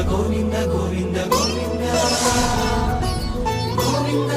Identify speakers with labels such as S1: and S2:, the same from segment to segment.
S1: గోవింద గోవింద గోవింద గోవింద.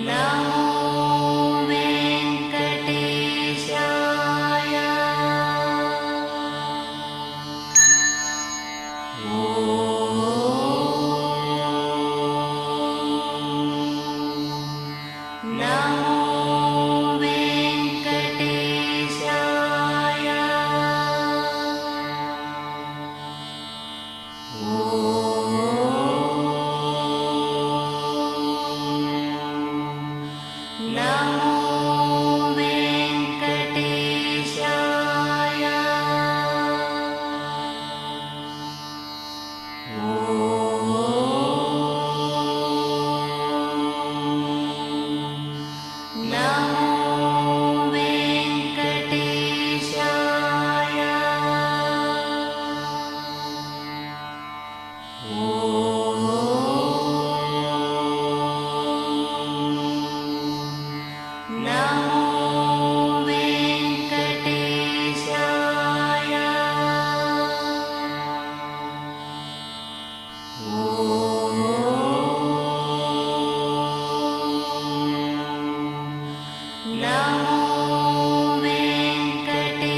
S2: నమో వెంకటేశాయ. నమో వెంకటేశాయ. నమో వెంకటేశాయ. నమో వెంకటేశాయ. నమో వెంకటేశాయ. నమో వెంకటేశాయ. నమో వెంకటేశాయ.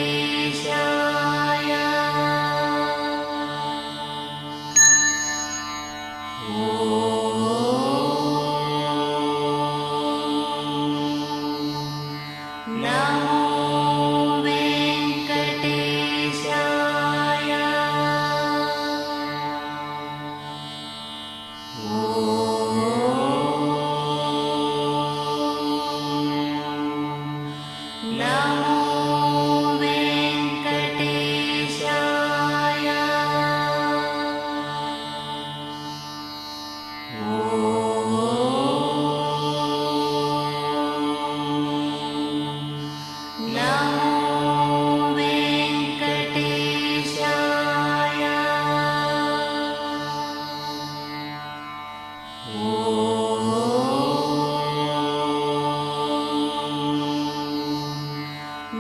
S2: నమో వెంకటేశాయ. నమో వెంకటేశాయ.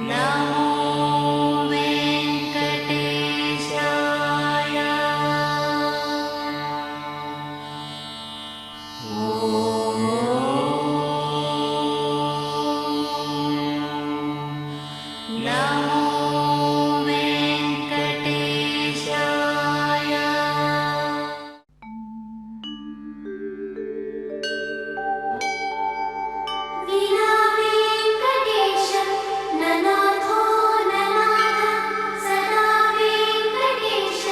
S2: నమో వెంకటేశాయ. నమో వెంకటేశాయ. వినా వెంకటేశ ననాథో ననాథ సదా వెంకటేశ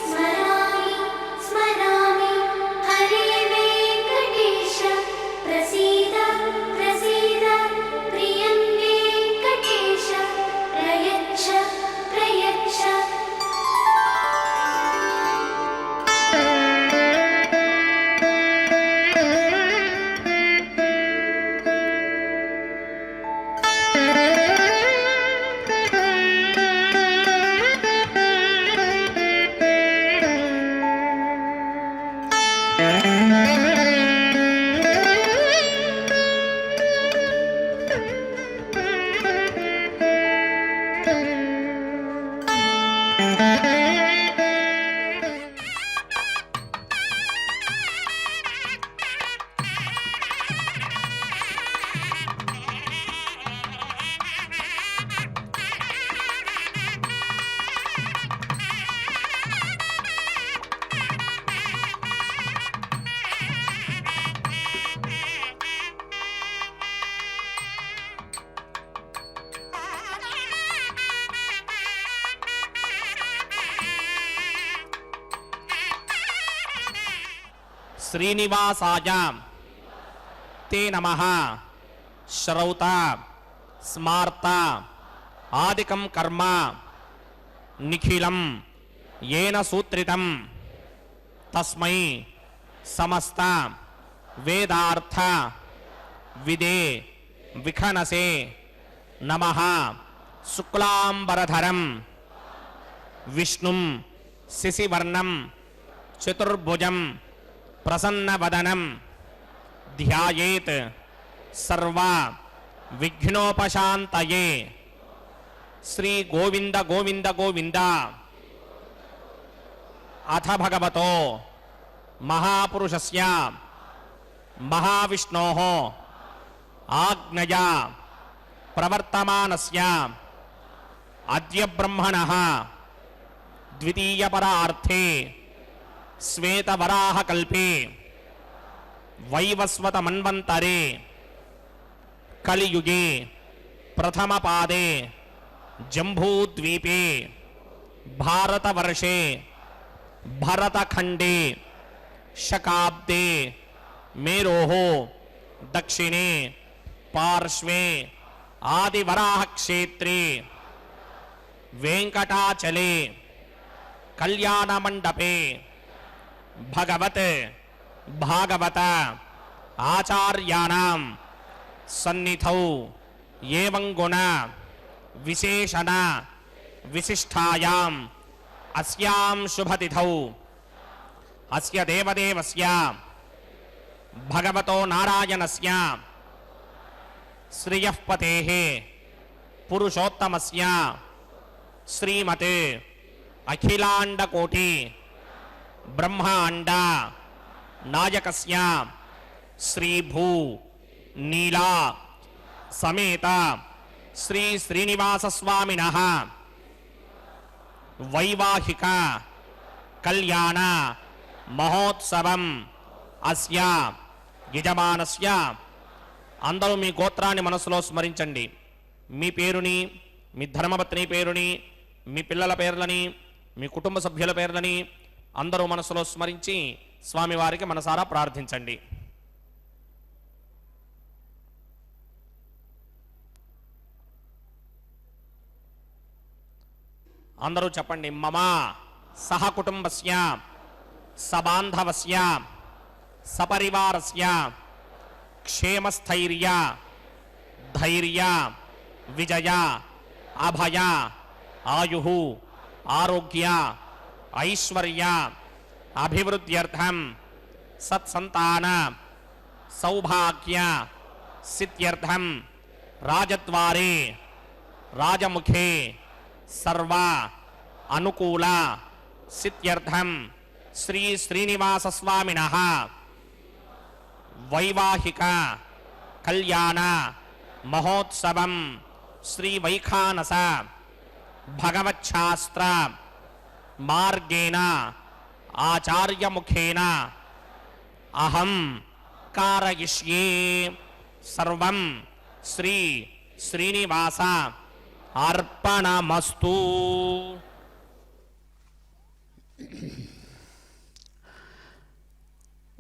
S2: స్మరామి స్మరామి. హరే వెంకటేశ ప్రసీద ప్రసీద. ప్రియం వెంకటేశ ప్రయచ్చ ప్రయచ్చ.
S3: శ్రీనివాసాయ తే నమః. శ్రౌత స్మార్త ఆదికం కర్మ నిఖిలం येन सूत्रितं तस्मै समस्त वेदार्थ विदे विखनसे नमः। शुक्लांबरधरं विष्णुं शिशिवर्णं चतुर्भुजं प्रसन्नवदनं ध्यायेत् सर्व विघ्नोपशान्तये। श्री गोविंद गोविंद गोविंद। अथ भगवतो महापुरुषस्य महाविष्णोः ఆజ్ఞయా ప్రవర్తమానస్య అద్య బ్రహ్మణః ద్వితీయపరార్థే శ్వేతవరాహకల్పే వైవస్వతమన్వంతరే కలియుగే ప్రథమపాదే జంబూద్వీపే భారతవర్షే భరతఖండే శకాబ్దే మేరోః దక్షిణే పార్శ్వే ఆదివరాహక్షేత్రే వెంకటాచలే కళ్యాణమండపే భగవత్ భాగవత ఆచార్యాణం సన్నిధౌ ఏవం గుణ విశేషణ విశిష్టాయాం అస్యాం శుభతిథౌ అస్య దేవదేవస్య భగవతో నారాయణస్య శ్రియఃపతేః పురుషోత్తమస్య శ్రీమతే అఖిలాండకోటి బ్రహ్మాండ నాయకస్య శ్రీభూ నీలా సమేత శ్రీ శ్రీనివాసస్వామినః వైవాహిక కళ్యాణ మహోత్సవం అస్య యజమానస్య. అందరూ మీ గోత్రాన్ని మనసులో స్మరించండి. మీ పేరుని, మీ ధర్మపత్ని పేరుని, మీ పిల్లల పేర్లని, మీ కుటుంబ సభ్యుల పేర్లని అందరూ మనసులో స్మరించి స్వామివారికి మనసారా ప్రార్థించండి. అందరూ చెప్పండి. మమ సహ కుటుంబస్య సబాంధవస్య సపరివారస్య క్షేమస్థైర్య ధైర్య విజయ అభయ ఆయు ఆరోగ్య ఐశ్వర్య అభివృద్ధ్యర్థం సత్సంతాన సౌభాగ్య సిద్ధ్యర్థం రాజద్వారే రాజముఖే సర్వ అనుకూల సిద్ధ్యర్థం శ్రీ శ్రీనివాసస్వామినః వైవాహిక కళ్యాణ మహోత్సవం శ్రీ వైఖానస భగవచ్ఛాస్త్ర మార్గేణ ఆచార్యముఖేన అహం కారయిష్యే. సర్వం శ్రీ శ్రీనివాస అర్పణమస్తు.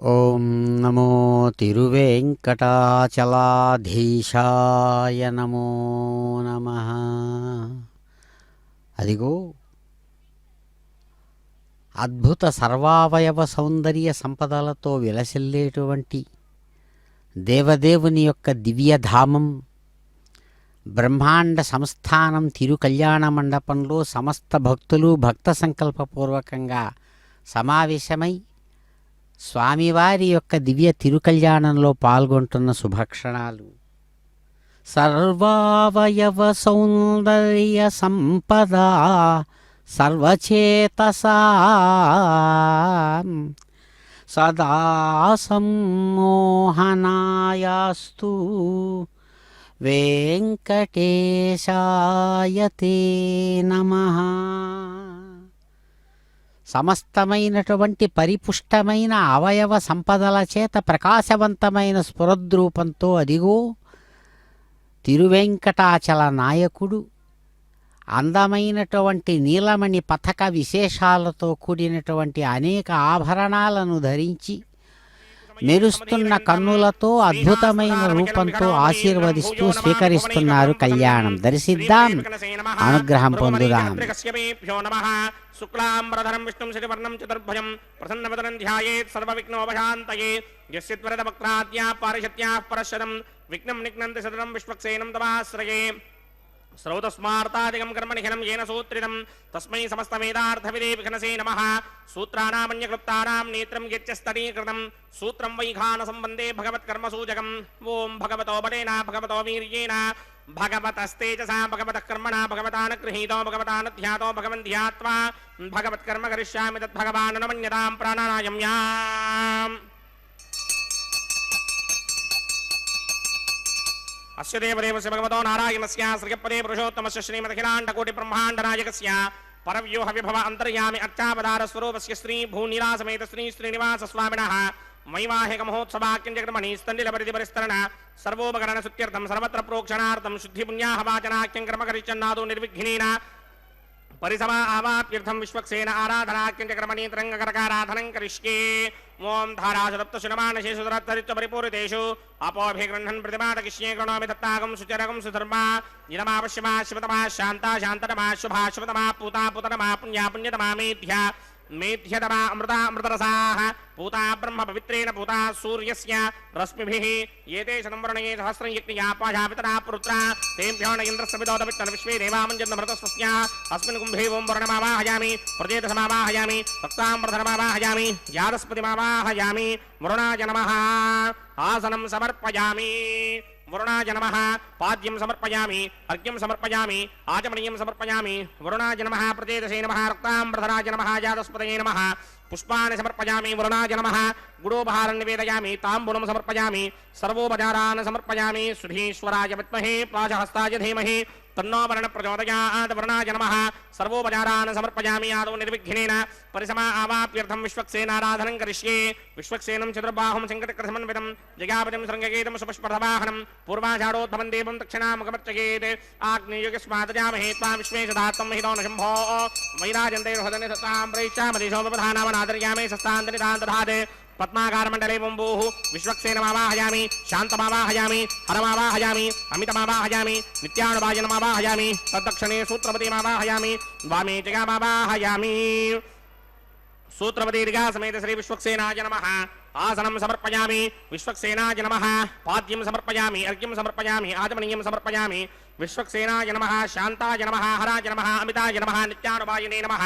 S4: ఓం నమో తిరువేంకటాచలాధీశాయ నమో నమః. అదిగో అద్భుత సర్వావయవ సౌందర్య సంపదలతో విలసిల్లేటువంటి దేవదేవుని యొక్క దివ్యధామం బ్రహ్మాండ సంస్థానం తిరు కళ్యాణ మండపంలో సమస్త భక్తులు భక్త సంకల్పపూర్వకంగా సమావేశమై స్వామివారి యొక్క దివ్య తిరుకళ్యాణంలో పాల్గొంటున్న శుభక్షణాలు. సర్వావయవ సౌందర్య సంపద సర్వచేతసా సదా సమ్మోహనాయాస్తు వెంకటేశాయ తే నమః. సమస్తమైనటువంటి పరిపుష్టమైన అవయవ సంపదల చేత ప్రకాశవంతమైన స్ఫురద్రూపంతో అదిగో తిరువెంకటాచల నాయకుడు అందమైనటువంటి నీలమణి పథక విశేషాలతో కూడినటువంటి అనేక ఆభరణాలను ధరించి మెరుస్తున్న కన్నులతో అద్భుతమైన రూపంతో ఆశీర్వదిస్తూ స్వీకరిస్తున్నారు కళ్యాణం. దర్శిద్దాం, అనుగ్రహం పొందుదాం.
S3: శుక్లాంబరధరం విష్ణుం శశివర్ణం చతుర్భుజం ప్రసన్నవదనం ధ్యాయేత్ సర్వవిఘ్నోపశాంతయే. యస్య త్వరదవక్త్రాద్యా పారిషత్యాః పరశరం విఘ్నం నిఘ్నంతి సతతం విశ్వక్సేనం తమాశ్రయే. శ్రౌతస్మార్తాదికం కర్మనిఖిలం येन सूत्रितं तस्मै समस्तवेदार्थविदे विघ्नसे नमः. सूत्राणामन्यक्लुप्तानां नेत्रं यच्चस्तनीकृतं सूत्रं वैखानसम्बन्धे भगवत्कर्मसूचकम्. ओं भगवतो बलेन भगवतो वीर्येण भगवतस्तेजसा भगवतः कर्मणा भगवतानुगृहीतो भगवतानुध्यातो भगवन्ध्यात्वा भगवत्कर्म करिष्यामि तद्भगवान् न मन्यतां प्राणानायम्याम्. अस्य देवदेवस्य भगवतो नारायणस्य श्रीपदे पुरुषोत्तमस्य श्रीमदखिलाण्डकोटि ब्रह्माण्डनायकस्य परव्यूह विभव अन्तर्यामि अर्चावतार स्वरूपस्य श्री भूनिरासमेत श्री श्रीनिवास स्वामिनः वैवाहिक महोत्सवाक्यंजक्रमणि स्तण्डिलपरिधिपरिस्तरण सर्वोपकरण सुत्यर्थं सर्वत्र प्रोक्षणार्थं शुद्धि पुण्याहवाचनाख्यं कर्मकरिष्यन्नादो निर्विघ्नेन परिसमा आवाप्यर्थं विश्वक्सेन आराधनाख्यंजक्रमणि तरङ्गकरकाराधनं करिष्ये ओम धाराशुरप्तशुनमानशेषु धरत्तरित्व परिपूरितेषु अपोभिगृह्णन् प्रतिमाटकिष्ये गृणोमि दत्तागं सुचरगं सुधर्मा निरमावश्यमा शिवतमा शान्ता शान्ततमा शुभा शुभतमा पूता पूततमा पुण्या पुण्यतमा मेध्या मेध्यतमा अमृता अमृतरसाः पूता ब्रह्म पवित्रेण पूता सूर्यस्य रश्मिभिः एते शतंवर्णये सहस्रं यज्ञयापाशा पितरा पुत्रा तेभ्यो न इन्द्रस्य विदोदवित्तन विश्वे देवामञ्जन्मृतस्वस्या अस्मिन् कुम्भे ओं वर्णमावाहयामि प्रजेतसमावाहयामि भक्ताम्बरधनमावाहयामि जातस्पतिमावाहयामि वरुणाय नमः आसनं समर्पयामि वरुणाय नमः पाद्यं समर्पयामि अर्घ्यं समर्पयामि आचमनीयं समर्पयामि वरुणाय नमः प्रजेतसे नमः रक्ताम्बरधराय नमः जातस्पतये नमः पुष्पाणि समर्पयामि वरुणाय नमः गुडोपहारं निवेदयामि ताम्बूलं समर्पयामि सर्वोपचारान् समर्पयामि सुधीश्वराय विद्महे पाशहस्ताय धीमहि तन्नो वरुणः प्रचोदयात् वरुणाय नमः सर्वोपचारान् समर्पयामि आदौ निर्विघ्नेन परिसमा आवाप्यर्थं विश्वक्सेनाराधनं करिष्ये विश्वक्सेनं चतुर्बाहुं शङ्कटकृतसमन्वितं जयापतिं शृङ्गकेतं सुपुष्पधवाहनं पूर्वाषाढोद्भवं देवं दक्षिणामुखमर्चयेत् आग्नेयुगस्मादजामहे त्वा विश्वेशदात्तं हितो न शम्भो वैराजन्ते हृदने सतां प्रैष्यामधिशोपधानावनादर्यामे शस्तान्तनिधान् दधाते पद्माकारमण्डले बम्बूः विश्वक्सेनमावाहयामि शान्तमावाहयामि हरमावाहयामि अमितमावाहयामि नित्यानुभाजनमावाहयामि तद्दक्षिणे सूत्रपतिमावाहयामि वामे जगामावाहयामि सूत्रपति दीर्घा समेत श्री विश्वक्सेनाय नमः आसनं समर्पयामि विश्वक्सेनाय नमः पाद्यं समर्पयामि अर्घ्यं समर्पयामि आचमनीयं समर्पयामि विश्वक्सेनाय नमः शान्ताय नमः हराय नमः अमिताय नमः नित्यानुभाजिने नमः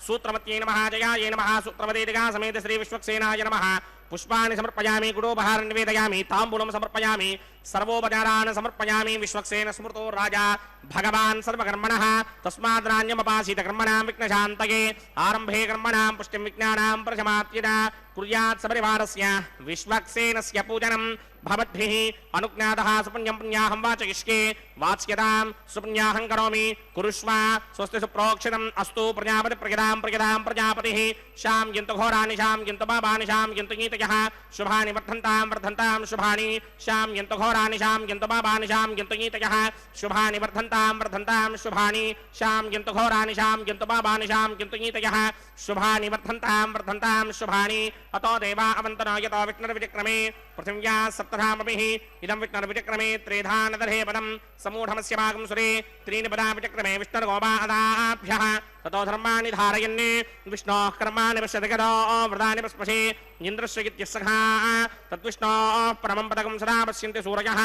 S3: सूत्रमत्ये नमः जयाय नमः सूत्रपति दीर्घा समेत श्री विश्वक्सेनाय नमः पुष्पाणि समर्पयामि गुडोपहारं निवेदयामि ताम्बूलं समर्पयामि सर्वोपचारान् समर्पयामि विश्वक्सेन स्मृतो राजा भगवान् सर्वकर्मणः तस्माद्राण्यमपासीत कर्मणां विघ्नशान्तये आरम्भे कर्मणां पुष्टिं विज्ञानां प्रशमात्यदा कुर्यात् सपरिवारस्य विश्वक्सेनस्य पूजनं भवद्भिः अनुज्ञातः सुपुण्यं पुण्याहं वाचयिष्ये वाच्यतां सुपुण्याहं करोमि कुरुष्व स्वस्ति सुप्रोक्षितम् अस्तु प्रजापति प्रजदां प्रजापतिः शां यन्तु घोराणि शां यन्तु पापानि शां यन्तु नीतयः शुभानि वर्धन्तां शुभानि शां यन्तु घोराणि शां यन्तु पापानि शां यन्तु नीतयः शुभानि वर्धन्तां शुभानि शां यन्तु घोराणि शां यन्तु पापानि शां यन्तु नीतयः शुभानि वर्धन्तां शुभानि अतो देवा अवन्तनो यतो विष्णुर्विचक्रमे पृथिव्या सप्तधामभिः इदं विष्णुर्विचक्रमे त्रेधा नदर्हे पदं समूढमस्य भागं सुरे त्रीणि पदा विचक्रमे विष्णुर्गोपादाभ्यः ततो धर्माणि धारयन् विष्णोः कर्माणि पश्यति गतो व्रतानि पस्पशे इन्द्रस्य इत्यस्सखा तद्विष्णोः परमं पदकं सदा पश्यन्ति सूरयः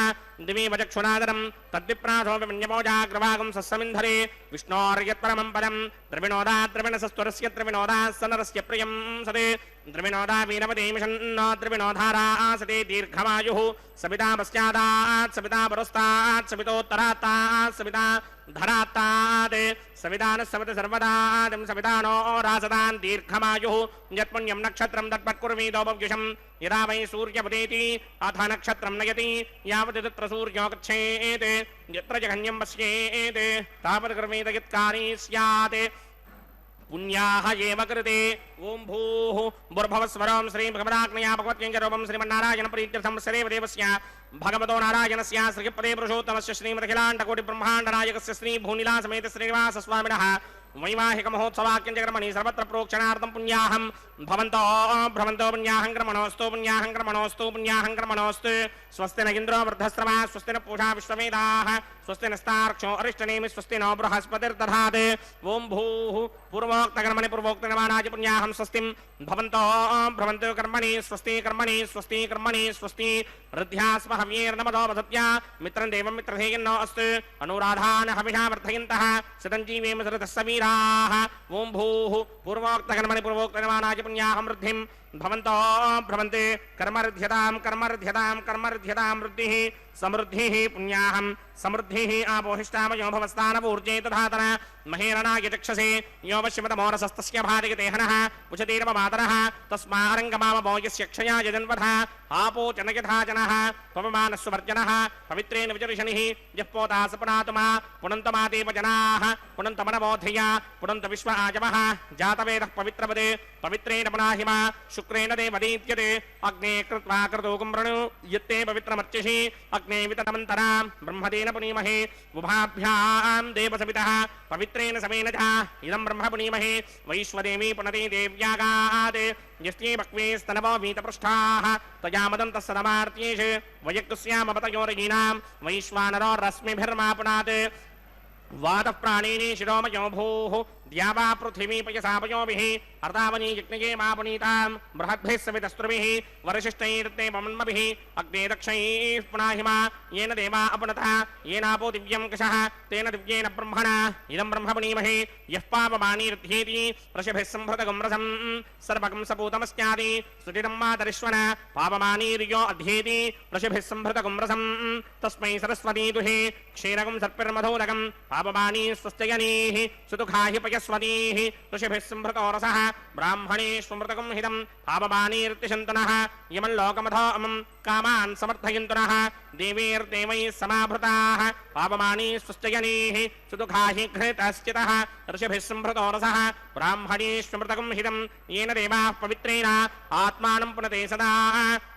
S3: दिवि वचक्षुनादरं तद्विप्रासो विमन्यमोजाग्रभागं सस्समिन्धरे विष्णोर्यत्परमं पदं द्रविणोदा द्रविणसस्त्वरस्य द्रविणोदा सनरस्य प्रियं सदे द्रविणोदा वीरवदेमिषन्नो द्रविणोधारा आसते दीर्घमायुः सविता पश्चादात् सविता पुरस्तात् सवितोत्तरात्तात् सविता धरात्तात् सवितानः सवित सर्वदादिं सवितानो रासदान् दीर्घमायुः यत्पुण्यं नक्षत्रं तत्पत्कुर्वीदोपव्युषं यदा वै सूर्यपदेति अथ नक्षत्रं नयति यावत् तत्र सूर्यो गच्छेत् यत्र जघन्यं पश्येत् तावत् कर्मेत यत्कारी स्यात् पुण्याः एव कृते ओं भूः भूर्भुवस्वरं श्री भगवदाग्नया भगवत्यञ्जरूपं श्रीमन्नारायण प्रीत्यर्थं सदेवदेवस्य भगवतो नारायणस्य श्रीपदे पुरुषोत्तमस्य श्रीमदखिलाण्डकोटिब्रह्माण्डनायकस्य श्री भूनिलासमेत श्रीनिवास स्वामिनः वैवाहिक महोत्सवाक्यंजक्रमणि सर्वत्र प्रोक्षणार्थं पुण्याहं भवन्तो भ्रमन्तो पुण्याहं क्रमणोऽस्तु स्वस्ति न इन्द्रो वृद्धश्रवा स्वस्ति न पूषा विश्ववेदाः स्वस्ति नस्तार्क्ष्यो अरिष्टनेमि स्वस्ति नो बृहस्पतिर्दधात् ओं भूः पूर्वोक्तकर्मणि पूर्वोक्तनिर्माणाय पुण्याहं स्वस्तिं भवन्तो भ्रमन्तो कर्मणि स्वस्ति हृद्यास्म हव्येर्नमदो वदत्या मित्रं देवं मित्रधेयन्नो अस्तु अनुराधान् हविषा वर्धयन्तः शतञ्जीवेम सृतः सवीराः ओं भूः पूर्वोक्तकर्मणि पूर्वोक्तनिर्माणाय पुण्याहं वृद्धिं భవంతో భ్రమంతే కర్మర్ధ్యతాం కర్మర్ధ్యతాం కర్మర్ధ్యతాం వృద్ధిః సమృద్ధిః పుణ్యాహం సమృద్ధిః ఆపోహిష్టామయో భవస్థానపూర్జే తథాతన మహేరణాయ చక్షసే యో వశ్యమతమోరసస్తస్య భారయతే హనః ఉచతీరవ మాతరః తస్మారంగమామో యస్య క్షయా యజన్వధ ఆపో జనయథా జనః పవమానస్సువర్జనః పవిత్రేణ విచర్షణిః యః పోతా సపనాతుమా పునంతమాదేవ జనాః పునంతమనబోధయ పునంత విశ్వ ఆజవః జాతవేదః పవిత్రవదే పవిత్రేణ పునాహిమా శుక్రేణ దేవదీత్యతే అగ్నే కృత్వా క్రతూకం వృణు యత్తే పవిత్రమర్చిషి అగ్నే వితతమంతరా బ్రహ్మదేన పునీమహే ఉభాభ్యాం దేవసవితః పవిత్రేణ సమేన చ ఇదం బ్రహ్మ పునీమహే వైశ్వదేవీ పునతే దేవ్యాగాత్ యస్యే భక్వే స్తనవో వీతపృష్ఠాః తయామదంతః సదమార్త్యేషు వయక్కుస్యామపతయోరయీనాం వైశ్వానరో రశ్మిభిర్మాపునాత్ వాతః ప్రాణేని శిరోమయో భూః ద్యావా పృథివీ పయసాపయోభిః అర్తావనీ యజ్ఞయే మాపునీతాం బృహద్భిः సవితస్త్రుభిः వరశిష్టైర్తే పమన్మభిः అగ్నే దక్షైః పునాహిమా येन देवा अपनतः येनापो दिव्यं कषः तेन दिव्येन ब्रह्मणा इदं ब्रह्म पुनीमहे यः पापमानीर्ध्येति वृषभिः सम्भृतगं रसं सर्वगं सपूतमस्यादि स्तुतितं मातरिश्वन पापमानीर्यो अध्येति वृषभिः सम्भृतगं रसं तस्मै सरस्वती दुहे क्षीरगं सर्पिर्मधोदकं पापमानी स्वस्त्ययनीः सुदुःखाहि पयस्वतीः ऋषिभिः सम्भृतो रसः ब्राह्मणे स्मृतकं हितं पापमानीर्तिशन्तनः यमल्लोकमथो अमं कामान् समर्थयन्तनः देवीर्देवैः समाभृताः पापमानी स्वस्त्ययनीः सुदुःखाहि घृतश्चितः ऋषिभिः सम्भृतो रसः ब्राह्मणे स्मृतकं हितं येन देवाः पवित्रेण आत्मानं पुनते सदा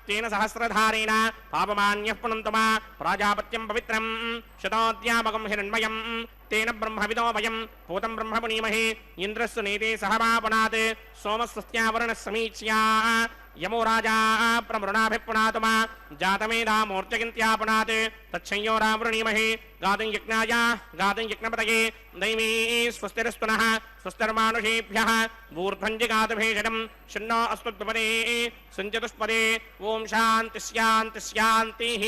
S3: तेन सहस्रधारेण पापमान्यः पुनन्तमा प्राजापत्यं पवित्रं शतोऽध्यापकं हिरण्मयं तेन ब्रह्मविदो वयं भूतं ब्रह्म पुनीमहे इन्द्रस्य नीते सहमापनात् सोमस्वस्त्यावरणः समीच्या यमो राजा प्रमृणाभिपुनातमा जातमेधामूर्जयन्त्यापनात् तच्छंयोरावृणीमहे गातुं यज्ञाय गातुं यज्ञपतये दैवी स्वस्तिरस्तुनः स्वस्तिर्मानुषेभ्यः ऊर्ध्वञ्जिगातभेषजं शन्नो अस्मद्विपदे सञ्चतुष्पदे ॐ शान्ति शान्ति शान्तिः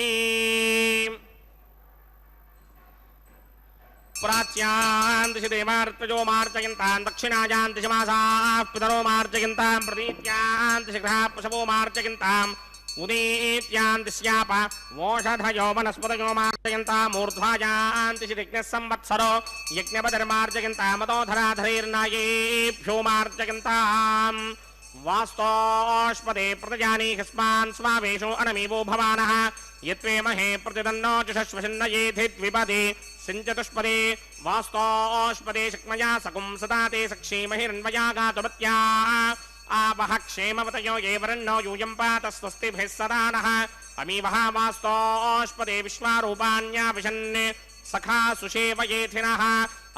S3: प्राच्यान् दिशि देवार्तजो मार्जयन्तान् दक्षिणायान् दिशि मासाः पितरो मार्जयन्तान् प्रतीत्यान् दिशि ग्रहाः पशवो मार्जयन्ताम् उदीत्यान् दिश्याप वोषधयो वनस्पतयो मार्जयन्ताम् ऊर्ध्वायान् दिशि यज्ञः संवत्सरो यज्ञपतिर्मार्जयन्तामतोधराधरैर्नायेभ्यो मार्जयन्ताम् वास्तोष्पदे प्रतजानी ह्यस्मान् स्वावेशो अनमीवो भवानः यत्वेमहे प्रतिदन्नो जुषश्वशिन्नयेधिद्विपदे सिञ्चतुष्पदे वास्तोष्पदे शक्मया सकुं सदा ते सक्षीमहिरन्वया गातुमत्या आवह क्षेमवतयो ये वरन्नो यूयं पात स्वस्तिभिः सदा नः अमीवः वास्तोष्पदे विश्वारूपाण्या विशन् सखा सुषेवयेथिनः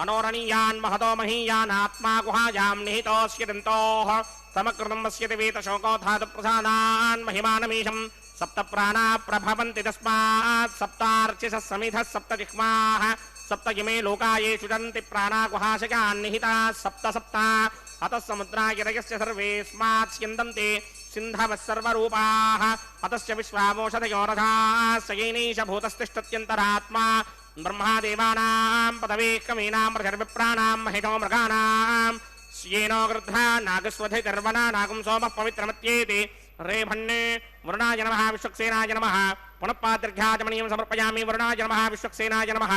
S3: अनोरणीयान् महतो महीयानात्मा गुहायां निहितोऽस्य दन्तोः तमकृतं वस्यति वेतशोकोधातुप्रसादान् महिमानमीशं सप्त प्राणा प्रभवन्ति तस्मात् सप्तार्चिसः समिधः सप्त जिह्वाः सप्त इमे लोका ये शुचन्ति प्राणा गुहाशयान् निहिताः सप्त सप्त अतः समुद्रागिरयस्य सर्वेऽस्मात् स्यन्दन्ते सिन्धवः सर्वरूपाः अतस्य विश्वामोषधयो रथाः स येनैष भूतस्तिष्ठत्यन्तरात्मा ब्रह्मादेवानां पदवे कवीनां प्रजर्विप्राणां महितो मृगाणां स्येनो गृध्रा नागस्वधिकर्वणा नागं सोमः पवित्रमत्येति रेभन्ने वरुणाय नमः विश्वक्सेनाय नमः पुनः पादर्घ्याचमनीयं समर्पयामि वरुणाय नमः विश्वक्सेनाय नमः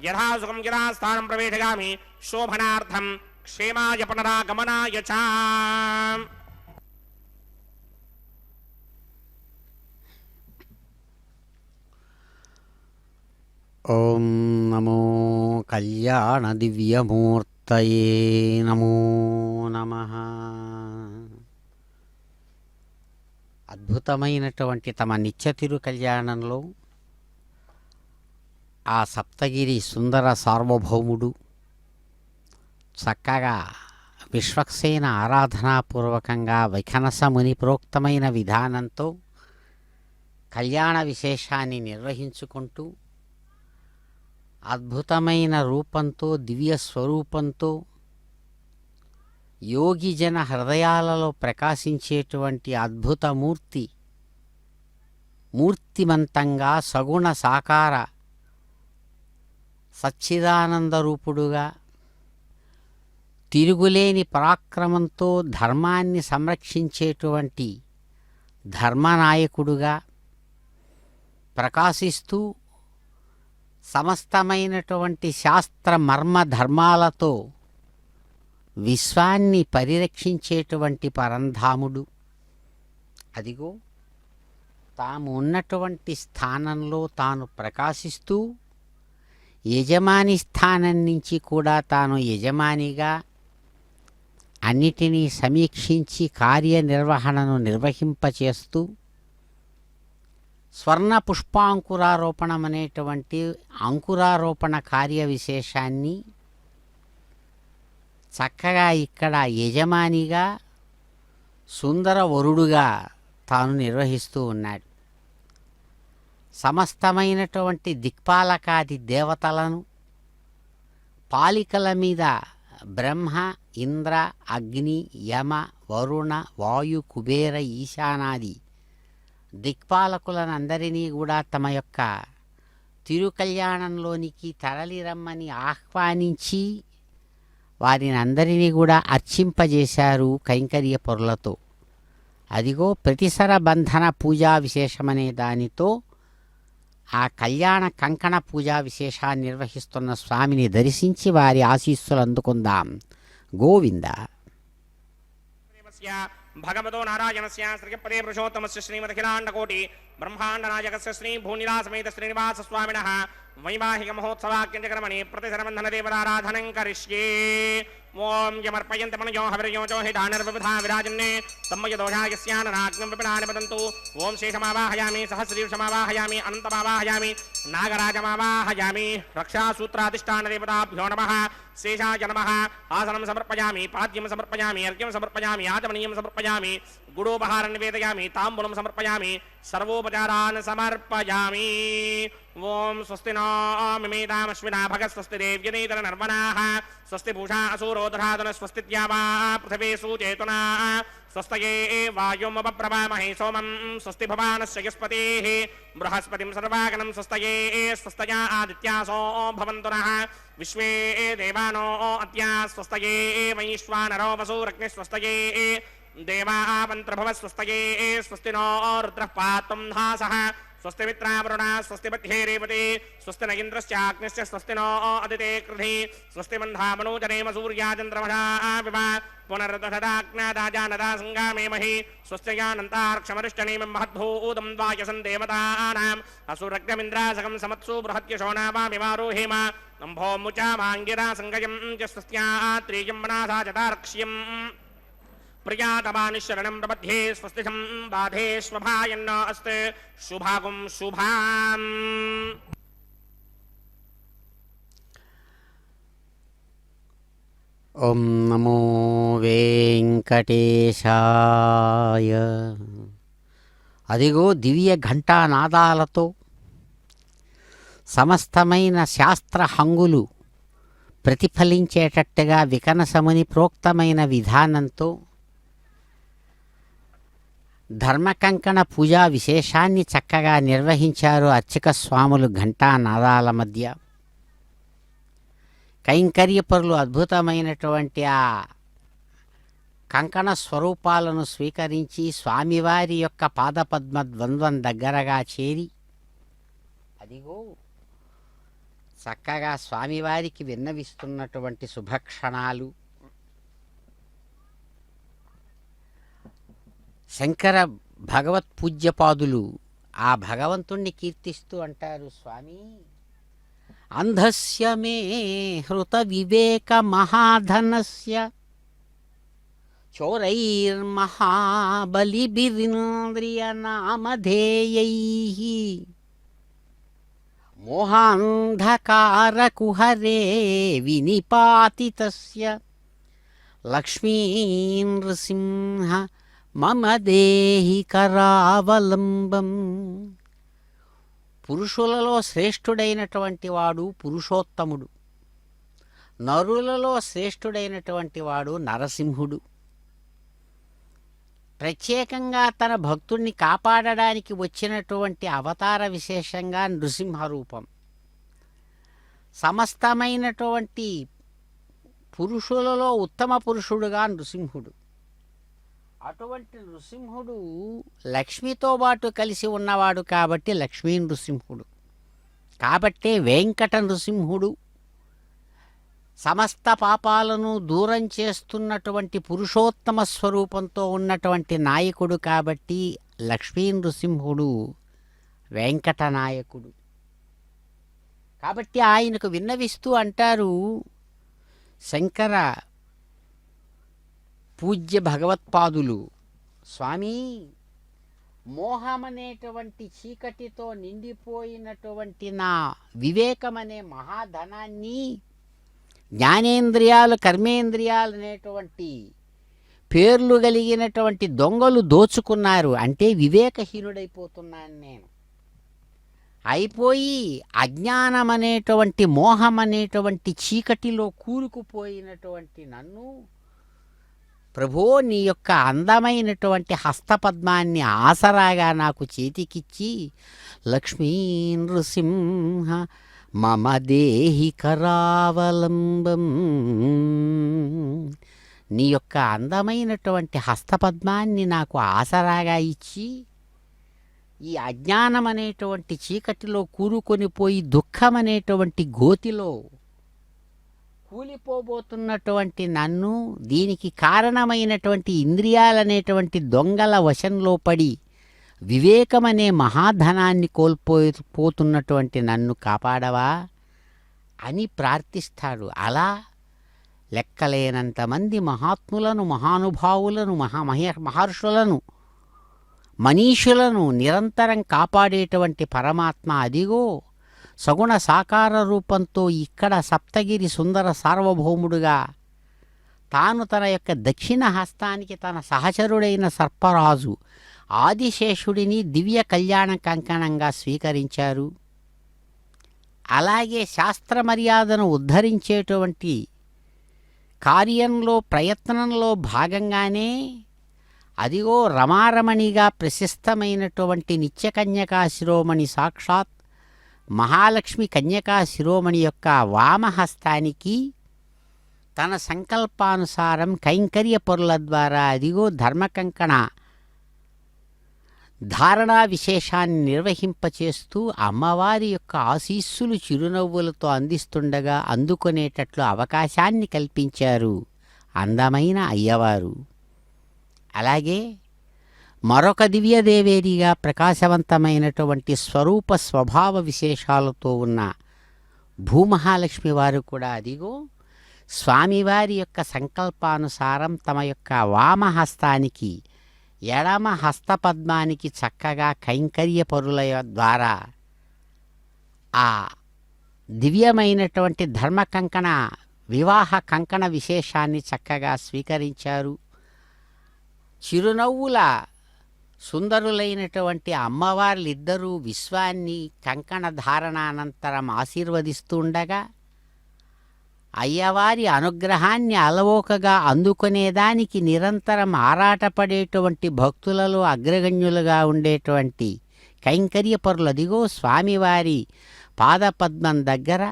S3: यथा सुखं यथा स्थानं प्रवेशयामि शोभनार्थं क्षेमाय पुनरागमनाय च
S4: ఓం నమో కళ్యాణ దివ్యమూర్తయే నమో నమః. అద్భుతమైనటువంటి తమ నిత్య తిరు కళ్యాణంలో ఆ సప్తగిరి సుందర సార్వభౌముడు చక్కగా విశ్వక్సేన ఆరాధనాపూర్వకంగా వైఖనసముని ప్రోక్తమైన విధానంతో కళ్యాణ విశేషాన్ని నిర్వహించుకుంటూ అద్భుతమైన రూపంతో దివ్య స్వరూపంతో యోగిజన హృదయాలలో ప్రకాశించేటువంటి అద్భుత మూర్తిమంతంగా సగుణ సాకార సచ్చిదానంద రూపుడుగా తిరుగులేని పరాక్రమంతో ధర్మాన్ని సంరక్షించేటువంటి ధర్మనాయకుడుగా ప్రకాశిస్తూ సమస్తమైనటువంటి శాస్త్ర మర్మ ధర్మాలతో విశ్వాన్ని పరిరక్షించేటువంటి పరంధాముడు. అదిగో తాము ఉన్నటువంటి స్థానంలో తాను ప్రకాశిస్తూ యజమాని స్థానం నుంచి కూడా తాను యజమానిగా అన్నిటినీ సమీక్షించి కార్యనిర్వహణను నిర్వహింపచేస్తూ స్వర్ణ పుష్పాంకురారోపణం అనేటువంటి అంకురారోపణ కార్య విశేషాన్ని చక్కగా ఇక్కడ యజమానిగా సుందర వరుడుగా తాను నిర్వహిస్తూ ఉన్నాడు. సమస్తమైనటువంటి దిక్పాలకాది దేవతలను పాలికల మీద బ్రహ్మ, ఇంద్ర, అగ్ని, యమ, వరుణ, వాయు, కుబేర, ఈశానాది దిక్పాలకులనందరినీ కూడా తమ యొక్క తిరుకల్యాణంలోనికి తరలిరమ్మని ఆహ్వానించి వారిని అందరినీ కూడా అర్చింపజేశారు కైంకర్య పొరులతో. అదిగో ప్రతిసర బంధన పూజా విశేషమనే దానితో ఆ కళ్యాణ కంకణ పూజా విశేషాన్ని నిర్వహిస్తున్న స్వామిని దర్శించి వారి ఆశీస్సులు అందుకుందాం. గోవింద.
S3: భగవతో నారాయణస్య శ్రీపదే పురుషోత్తమస్య శ్రీమదఖిలాండకోటి బ్రహ్మాండనాయకస్య శ్రీ భూనిలాసమేత శ్రీనివాస స్వామినః వైవాహిక మహోత్సవాఖ్యంచకర్మణి ప్రతిశరబంధన దేవతారాధనం కరిష్యే. ఓం యమర్పయంత మనయో హవిర్యోజో హితానిర్విబుధా విరాజన్నే తమ్మయ దోషాయస్యాననాగ్నం విపిడాని వదంతు. ఓం శేషమావాహయామి, సహస్రీర్షమావాహయామి, అనంతమావాహయామి, నాగరాజమావాహయామి. రక్షాసూత్రాధిష్టాన దేవతాభ్యో నమః. శేషాయ నమః. ఆసనం సమర్పయామి, పాద్యం సమర్పయామి, అర్ఘ్యం సమర్పయామి, ఆచమనీయం సమర్పయామి, గుడోపహారం నివేదయామి, తాంబూలం సమర్పయామి, సర్వోపచారాన్ సమర్పయామి. ఓం స్వస్తి నో మిమేతామశ్వినా భగ స్వస్తి దేవ్యనేతర నర్వణాః స్వస్తి పూషా అసూరోధరాధన స్వస్తి ద్యావా పృథివీ సూచేతునా స్వస్తయే వాయుమపప్రవామహే సోమం స్వస్తి భవానస్య యస్పతిః బృహస్పతిం సర్వాగణం స్వస్తయే స్వస్తయా ఆదిత్యాసో భవంతు నః విశ్వే దేవానో అద్యా స్వస్తయే వైశ్వానరో వసూరగ్ని స్వస్తయే దేవావంత్రభవ స్వస్తయే స్వస్తి నో రుద్రః పాత్వం ధాసః స్వస్తి మిత్రావరుణ స్వస్తి మధ్యే రేవతి స్వస్తి న ఇంద్రశ్చాగ్నిశ్చ స్వస్తి నో అదితే కృధి స్వస్తి మంధామనోజనేమ సూర్యాచంద్రమషా వివ పునర్దశదాజ్ఞాదాజానదా సంగామేమహి స్వస్త్యయానంతార్క్షమరిష్టనేమిం మహద్భూతం ద్వాయసం దేవతానాం అసురగ్నమింద్రాసకం సమత్సు బృహత్యశోనావామివారోహేమ నంభోముచామాంగిరా సంగయం చ స్వస్త్యాత్రీయం మనాసా చతార్క్ష్యం ప్రియాతమాని శరణం ప్రబध्ये స్వస్తిషం బాధే స్వభాయన్న అస్తే శుభాగం శుభాం.
S4: ఓం నమో వెంకటేశాయ. అదిగో దివ్య ఘంటానాదాలతో సమస్తమైన శాస్త్ర హంగులు ప్రతిఫలించేటట్టుగా వికనసముని ప్రోక్తమైన విధానంతో ధర్మకంకణ పూజా విశేషాన్ని చక్కగా నిర్వహించారు అర్చక స్వాములు ఘంటానాదాల మధ్య. కైంకర్యపరులు అద్భుతమైనటువంటి ఆ కంకణ స్వరూపాలను స్వీకరించి స్వామివారి యొక్క పాదపద్మ ద్వంద్వం దగ్గరగా చేరి అదిగో చక్కగా స్వామివారికి విన్నవిస్తున్నటువంటి శుభక్షణాలు. శంకర భగవత్ పూజ్యపాదులు ఆ భగవంతుణ్ణి కీర్తిస్తూ అంటారు, స్వామి అంధస్య మే హృత వివేక మహాధనస్య చోరైర్మహాబలిభిరింద్రియ నామధేయైః మోహాంధకారకుహరే వినిపాతితస్య లక్ష్మీ నృసింహ మమ దేహి కరావలంబం. పురుషులలో శ్రేష్ఠుడైనటువంటి వాడు పురుషోత్తముడు, నరులలో శ్రేష్ఠుడైనటువంటి వాడు నరసింహుడు. ప్రత్యేకంగా తన భక్తుణ్ణి కాపాడడానికి వచ్చినటువంటి అవతార విశేషంగా నృసింహ రూపం. సమస్తమైనటువంటి పురుషులలో ఉత్తమ పురుషుడుగా నృసింహుడు. అటువంటి నృసింహుడు లక్ష్మితో పాటు కలిసి ఉన్నవాడు కాబట్టి లక్ష్మీ నృసింహుడు. కాబట్టే వెంకట నృసింహుడు సమస్త పాపాలను దూరం చేస్తున్నటువంటి పురుషోత్తమ స్వరూపంతో ఉన్నటువంటి నాయకుడు కాబట్టి లక్ష్మీ నృసింహుడు వెంకట నాయకుడు. కాబట్టి ఆయనకు విన్నవిస్తూ అంటారు శంకర పూజ్య భగవత్పాదులు, స్వామి, మోహమనేటువంటి చీకటితో నిండిపోయినటువంటి నా వివేకమనే మహాధనాన్ని జ్ఞానేంద్రియాలు కర్మేంద్రియాలు అనేటువంటి పేర్లు కలిగినటువంటి దొంగలు దోచుకున్నారు. అంటే వివేకహీనుడైపోతున్నాను నేను. అయిపోయి అజ్ఞానం అనేటువంటి మోహం అనేటువంటి చీకటిలో కూరుకుపోయినటువంటి నన్ను ప్రభో నీ యొక్క అందమైనటువంటి హస్తపద్మాన్ని ఆసరాగా నాకు చేతికిచ్చి లక్ష్మీ నృసింహ మమ దేహి కరావలంబం, నీ యొక్క అందమైనటువంటి హస్తపద్మాన్ని నాకు ఆసరాగా ఇచ్చి ఈ అజ్ఞానం అనేటువంటి చీకటిలో కూరుకొని పోయి దుఃఖం అనేటువంటి గోతిలో కూలిపోబోతున్నటువంటి నన్ను, దీనికి కారణమైనటువంటి ఇంద్రియాలనేటువంటి దొంగల వశంలో పడి వివేకమనే మహాధనాన్ని కోల్పోతున్నటువంటి నన్ను కాపాడవా అని ప్రార్థిస్తాడు. అలా లెక్కలేనంతమంది మహాత్ములను, మహానుభావులను, మహర్షులను, మనీషులను నిరంతరం కాపాడేటువంటి పరమాత్మ అదిగో సగుణ సాకార రూపంతో ఇక్కడ సప్తగిరి సుందర సార్వభౌముడుగా తాను తన యొక్క దక్షిణ హస్తానికి తన సహచరుడైన సర్పరాజు ఆదిశేషుడిని దివ్య కళ్యాణ కంకణంగా స్వీకరించారు. అలాగే శాస్త్ర మర్యాదను ఉద్ధరించేటువంటి కార్యంలో ప్రయత్నంలో భాగంగానే అదిగో రమారమణిగా ప్రశస్తమైనటువంటి నిత్యకన్యకా శిరోమణి సాక్షాత్ మహాలక్ష్మి కన్యకా శిరోమణి యొక్క వామహస్తానికి తన సంకల్పానుసారం కైంకర్య పరుల ద్వారా అదిగో ధర్మకంకణ ధారణా విశేషాన్ని నిర్వహింపచేస్తూ అమ్మవారి యొక్క ఆశీస్సులు చిరునవ్వులతో అందిస్తుండగా అందుకునేటట్లు అవకాశాన్ని కల్పించారు అందమైన అయ్యవారు. అలాగే మరొక దివ్యదేవేరిగా ప్రకాశవంతమైనటువంటి స్వరూప స్వభావ విశేషాలతో ఉన్న భూమహాలక్ష్మి వారు కూడా అదిగో స్వామివారి యొక్క సంకల్పానుసారం తమ యొక్క వామహస్తానికి ఎడమ హస్తపద్మానికి చక్కగా కైంకర్య పరుల ద్వారా ఆ దివ్యమైనటువంటి ధర్మకంకణ వివాహ కంకణ విశేషాన్ని చక్కగా స్వీకరించారు. చిరునవ్వుల సుందరులైనటువంటి అమ్మవార్లిద్దరూ విశ్వాన్ని కంకణ ధారణానంతరం ఆశీర్వదిస్తూ ఉండగా అయ్యవారి అనుగ్రహాన్ని అలవోకగా అందుకునేదానికి నిరంతరం ఆరాటపడేటువంటి భక్తులలో అగ్రగణ్యులుగా ఉండేటువంటి కైంకర్యపరులు అదిగో స్వామివారి పాదపద్మం దగ్గర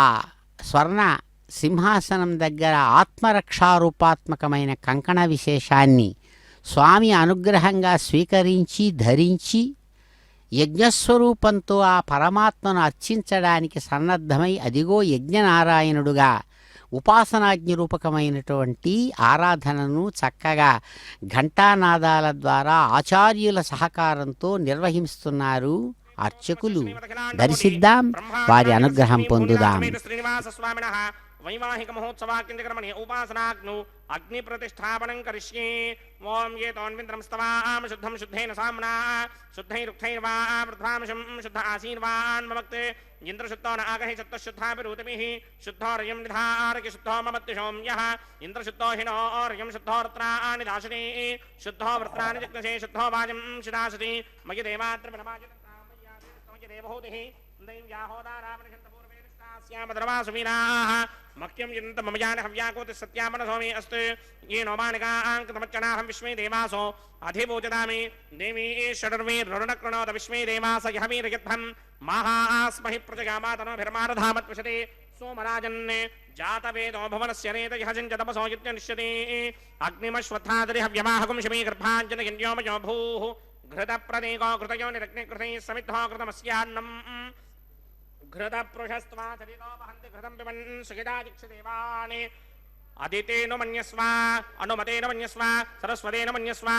S4: ఆ స్వర్ణ సింహాసనం దగ్గర ఆత్మరక్షారూపాత్మకమైన కంకణ విశేషాన్ని స్వామి అనుగ్రహంగా స్వీకరించి ధరించి యజ్ఞస్వరూపంతో ఆ పరమాత్మను అర్చించడానికి సన్నద్ధమై అదిగో యజ్ఞనారాయణుడుగా ఉపాసనాజ్ఞ రూపకమైనటువంటి ఆరాధనను చక్కగా ఘంటానాదాల ద్వారా ఆచార్యుల సహకారంతో నిర్వహిస్తున్నారు అర్చకులు. దర్శిద్దాం, వారి అనుగ్రహం పొందుదాం.
S3: వైవాహిక మహోత్సవాక్యంకర్మణి ఉపాసనాగ్ను అగ్ని ప్రతిష్టాపనం కరిష్యే. ఓం ఏ తోన్వింద్రం స్తవాం శుద్ధం శుద్ధేన సామ్నా శుద్ధైరుక్తైర్వా వృద్ధాంశం శుద్ధ ఆసీన్వాన్ మమక్తే ఇంద్రశుద్ధో నాగహి శుద్ధశుద్ధాభిరూతమిః శుద్ధోర్యం నిధారకి శుద్ధో మమత్తిశోమ్యః ఇంద్రశుద్ధో హినోర్యం శుద్ధోర్త్రాణి దాశనే శుద్ధో వృత్రాణి జగ్నసే శుద్ధో వాజం శిదాసతి మయి దేవాత్రమనమాజ దేవహూతిః దైవ్యాహోదారామనిషంతపూర్వేణిస్తాస్యామధర్వాసువీరాः మఖ్యం యంత మమ జాన హవ్యాకోతి సత్యామనసోమి అస్తు ये नोमानिकाङ्कृतमच्चनाहं विश्वे देवासो अधिपूजदामि देवी षडर्वीर्रुणकृणोत विश्वे देवास यहवीर्यध्वं माहास्महि प्रजगामातनोभिर्मारधामत्विशते सोमराजन् जातवेदो भवनस्य नेतयः च तपसो यज्ञनिष्यते अग्निमश्वत्थादरि हव्यमाहकुं शमी गर्भाञ्जनयन्योमयो भूः घृतप्रदेको घृतयो निरग्निकृतैः समिद्धो घृतमस्यान्नम् घृतपृषस्त्वा चरितो वहन्ति घृतं पिबन् सुखितादिक्षदेवानि अदितेन मन्यस्व अनुमतेन मन्यस्व सरस्वतेन मन्यस्व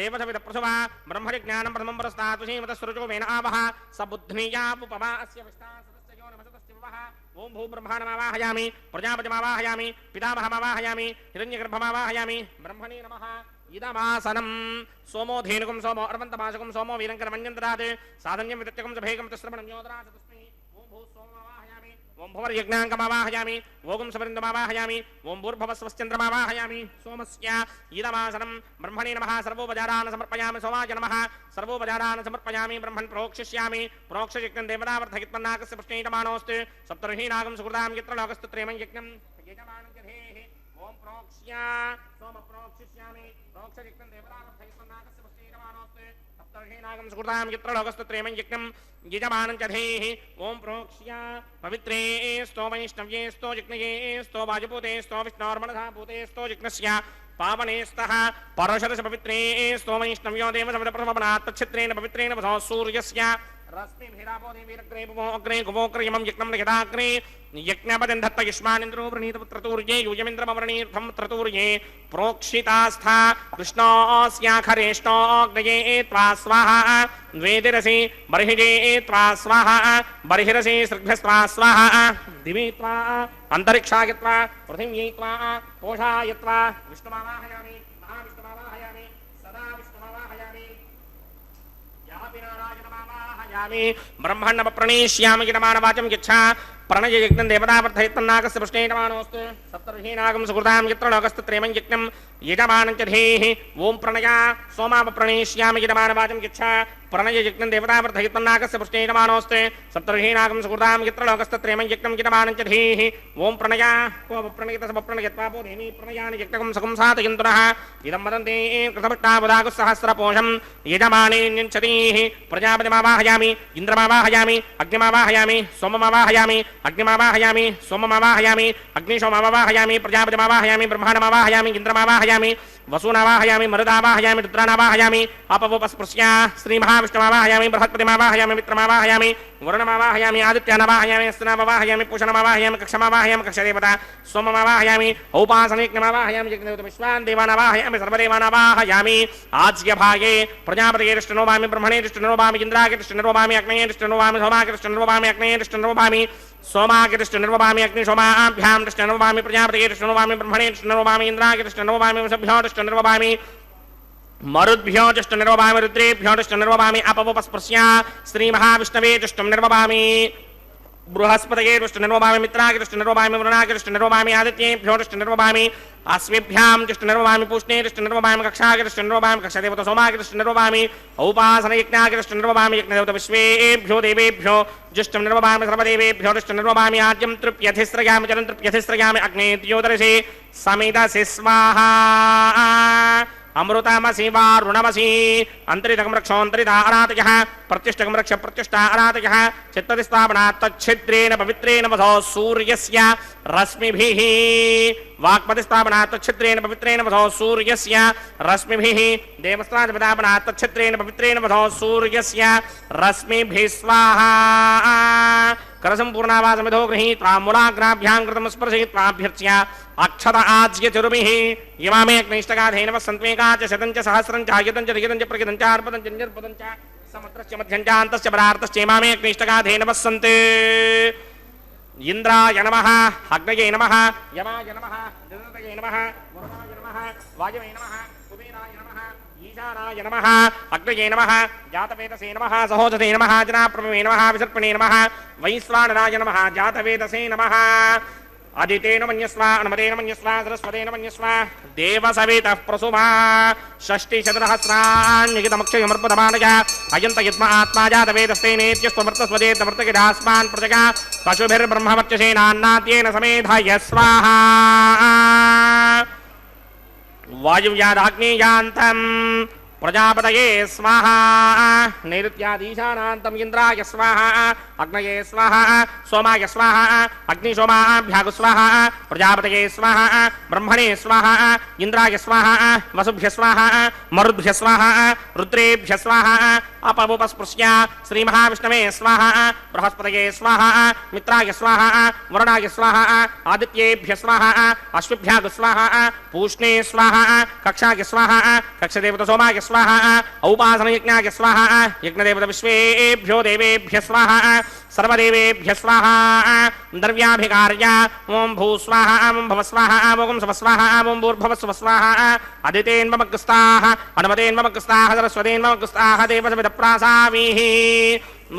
S3: देवसवितप्रसुवा ब्रह्मज्ञानं प्रथमं पुरस्तात् श्रीमतस्रुचो मेन आवह सबुद्ध्नीयापुपमा अस्य विष्टासदस्य नमस्तस्य वः ओं भूब्रह्माणमावाहयामि प्रजापतिमावाहयामि पितामहमावाहयामि हिरण्यगर्भमावाहयामि ब्रह्मणे नमः इदमासनं सोमो धेनुकं सोमो अर्वन्तमाशकं सोमो वीरङ्करमन्यन्तरात् साधन्यं वितत्यकं सभेकं तस्रवणं योदरात् तस्मै ओं भूस्सोममावाहयामि ओं भुवर्यज्ञाङ्कमावाहयामि ओं सबरिन्दमावाहयामि ओं भूर्भवस्वश्चन्द्रमावाहयामि सोमस्य इदमासनं ब्रह्मणे नमः सर्वोपचारान् समर्पयामि सोमाय नमः सर्वोपचारान् समर्पयामि ब्रह्मन् प्रोक्षिष्यामि प्रोक्षयज्ञं देवतावर्थयित्मन्नाकस्य प्रश्नेयमानोऽस्तु सप्तर्षीनागं सुकृतां यत्र लोकस्तुत्रेमं यज्ञं यजमानं जधेः ओं प्रोक्ष्य सोम प्रोक्षिष्यामि प्रोक्षयज्ञं देवतावर्थयित्मन्नाकस्य प्रश्नेयमानोऽस्तु सप्तर्षीनागं सुकृतां यत्र लोकस्तुत्रेमं यज्ञं यजमानं जधेः ओं प्रोक्ष्य पवित्रे स्तो वैष्णव्ये स्तो यज्ञये स्तो वायुपूते स्तो विष्णोर्मनसा पूते स्तो यज्ञस्य पावने स्तः परशरस पवित्रे स्तो वैष्णव्यो देवसमितप्रथमपनात् तच्छित्रेण पवित्रेण वसो सूर्यस्य रश्मिभिरापोदेवीरग्रे अग्रे गुवोग्रयमं यज्ञं लिखिताग्रे यज्ञपदं दत्त युष्मानिन्द्रो प्रणीतपुत्रतूर्ये यूयमिन्द्रमवरणीर्थं त्रतूर्ये प्रोक्षितास्था कृष्णोऽस्याखरेष्टोऽग्नये त्वा स्वाहा द्वेदिरसि बर्हिजे त्वा स्वाहा बर्हिरसि सृग्भ्यस्त्वा स्वाहा दिवि त्वा अन्तरिक्षायत्वा पृथिव्यै त्वा पोषायत्वा विष्णुमावाहयामि महाविष्णुमावाहयामि सदा विष्णुमावाहयामि यापि ब्रह्मण्ड प्रणीष्यामि गिरमाणवाचं यच्छा प्रणय यज्ञं देवतावर्धयित्तन्नाकस्य पृष्णेयमानोऽस्तु सप्तर्षीनागं सुकृतां यत्र लोकस्तत्रेमं यज्ञं यजमानं च धेः ओं प्रणया सोमाप प्रणीष्यामि गिरमाणवाचं यच्छा प्रणय यज्ञं देवतावर्धयित्तन्नाकस्य पृष्णेयमानोऽस्तु सप्तर्षीनागं सुकृतां यत्र लोकस्तत्रेमं यज्ञं यजमानं च धेः ओं प्रणया प्रणयत्वापो धेनि प्रणयानि यज्ञकं सकुं सातयन्तुनः इदं वदन्ति कृतभट्टाबुधागुसहस्रपोषं यजमाने न्यञ्चतीः प्रजापतिमावाहयामि इन्द्रमावाहयामि अग्निमावाहयामि सोममावाहयामि अग्निमावाहयामि सोममावाहयामि अग्निशोममावाहयामि प्रजापतिमावाहयामि ब्रह्माण्डमावाहयामि इन्द्रमावाहयामि वसूनावाहयामि मरुदावाहयामि रुद्रानावाहयामि अपवपस्पृश्या श्रीमहाविष्णुमावाहयामि बृहत्पतिमावाहयामि मित्रमावाहयामि वरुणमावाहयामि आदित्यानावाहयामि अस्तिनामावाहयामि पूषणमावाहयामि कक्षमावाहयामि कक्षदेवता सोममावाहयामि औपासनयज्ञमावाहयामि यज्ञदेवता विश्वान् देवानावाहयामि सर्वदेवानावाहयामि आज्यभागे प्रजापतये दृष्टनोभामि ब्रह्मणे दृष्टनोभामि इन्द्रागे दृष्टनोभामि अग्नये दृष्टनोभामि सोमागे दृष्टनोभामि अग्नये दृष्टनोभामि सोमागे दृष्टनोभामि अग्निशोमाभ्यां दृष्टनोभामि प्रजापतये दृष्टनोभामि ब्रह्मणे दृष्टनोभामि इन्द्रागे दृष्टनोभामि वसुभ्यो दृष्टनोभामि मरुद्भ्यो दृष्टनिर्वभामि रुद्रेभ्यो दृष्टनिर्वभामि अपवपस्पृश्या श्रीमहाविष्णवे दृष्टनिर्वभामि बृहस्पतये दृष्टनिर्वभामि मित्रागे दृष्टनिर्वभामि वरुणागे दृष्टनिर्वभामि आदित्येभ्यो दृष्टनिर्वभामि अस्मिभ्यां दृष्टनिर्वभामि पूष्णे दृष्टनिर्वभामि कक्षागे दृष्टनिर्वभामि कक्षदेवता सोमागे दृष्टनिर्वभामि औपासनयज्ञागे दृष्टनिर्वभामि यज्ञदेवता विश्वेभ्यो देवेभ्यो दृष्टनिर्वभामि सर्वदेवेभ्यो दृष्टनिर्वभामि आद्यं तृप्यधिस्रयामि चरं तृप्यधिस्रयामि अग्ने द्योतरसि समिदसि स्वाहा अमृतमसि वारुणमसि अन्तरितकं रक्षोऽन्तरिता अरातयः प्रत्युष्टकं रक्ष प्रत्युष्टा अरातयः चित्तदिस्थापनात् तच्छिद्रेण पवित्रेण वसो सूर्यस्य रश्मिभिः वाक्पतिस्थापनात् तच्छिद्रेण पवित्रेण वसो सूर्यस्य रश्मिभिः देवस्त्रादिपदापनात् तच्छिद्रेण पवित्रेण वसो सूर्यस्य रश्मिभिः स्वाहा करसम्पूर्णावासमिधो गृहीत्वा मूलाग्राभ्यां कृतं स्पर्शयित्वाभ्यर्च्य अक्षत आज्य चरुभिः यमामे अग्निष्टगाधेन वसन्त्वेका च शतं च सहस्रं च आयतं च रियतं च प्रगितं च अर्पदं च निर्पदं च समुद्रस्य मध्यं च अन्तश्च परार्तश्च यमामे अग्निष्टगाधेन वसन्ते इन्द्राय नमः अग्नये नमः यमाय नमः निरतये नमः वरुणाय नमः वायवे नमः कुबेराय नमः ईशानाय नमः अग्नये नमः जातवेदसे नमः सहोजसे नमः जनाप्रभवे नमः विसर्पणे नमः वैश्वानराय नमः जातवेदसे नमः अदितेन मन्यस्व अनुमतेन मन्यस्व सरस्वतेन मन्यस्व देवसवितः प्रसुमा षष्टिशतसहस्राण्यगितमक्षयमर्पदमानय अयन्त यद्म आत्मा जातवेदस्तेनेत्यस्त्वमर्तस्वदेतमर्तकिदास्मान् प्रजगा पशुभिर्ब्रह्मवर्चसेनान्नाद्येन समेधाय स्वाहा वायुव्यादाग्नेयान्तम् ప్రజాపతయే స్వాహ నైరుత్యాదీశానాంతం ఇంద్రాయ స్వాహ అగ్నయే స్వాహ సోమాయ స్వాహ అగ్నిశోమాభ్యాగు స్వాహ ప్రజాపతయే స్వాహ బ్రహ్మణే స్వాహ ఇంద్రాయ స్వాహ వసుభ్య స్వాహ మరుద్భ్య స్వాహ రుద్రేభ్య స్వాహ అపముపస్పృశ్య శ్రీమహావిష్ణవే స్వాహ బృహస్పతయే స్వాహ మిత్రాయ స్వాహ వరుణాయ స్వాహ ఆదిత్యేభ్య స్వాహ అశ్విభ్యాగు స్వాహ పూష్ణే స్వాహ కక్షాయ స్వాహ కక్షదేవత సోమాయ స్వాహ ఔపాసనయజ్ఞాయ స్వాహ యజ్ఞదేవత విశ్వేభ్యో దేవేభ్య స్వాహ సర్వదేవేభ్య స్వాహ ద్రవ్యాభికార్య ఓం భూ స్వాహ ఓం భవ స్వాహ ఓం శవ స్వాహ ఓం భూర్భవ స్వ స్వాహ అదితేన్మమగ్స్తాః అనుమతేన్మమగ్స్తాః సరస్వతేన్మమగ్స్తాః దేవసవిద ప్రాసామీః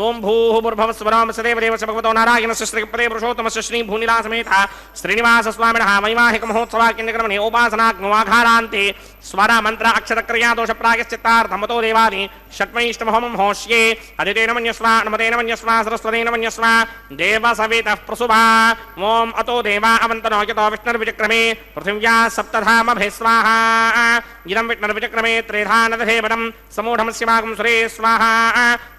S3: ఓం భూః భూర్భవస్వరామ సదేవదేవ భగవతో నారాయణస్య శ్రీపదే పురుషోత్తమస్య శ్రీ భూనిలా సమేత శ్రీనివాస స్వామినః వైవాహిక మహోత్సవాక్యక్రమణే ఉపాసనాగ్నవాఘారాంతే స్వర మంత్ర అక్షర క్రియా దోష ప్రాయశ్చిత్తార్థమతో దేవాని షట్మైష్టమహోమం హోష్యే అదితేన మన్యస్వ అనుమతేన మన్యస్వ సరస్వతేన మన్యస్వ దేవ సవితః ప్రసుభా ఓం అతో దేవా అవంతనో యతో విష్ణుర్విచక్రమే పృథివ్యా సప్తధామభే స్వాహా ఇదం విష్ణుర్విచక్రమే త్రిధానదధేవనం సమూఢమస్య మాగం సురే స్వాహా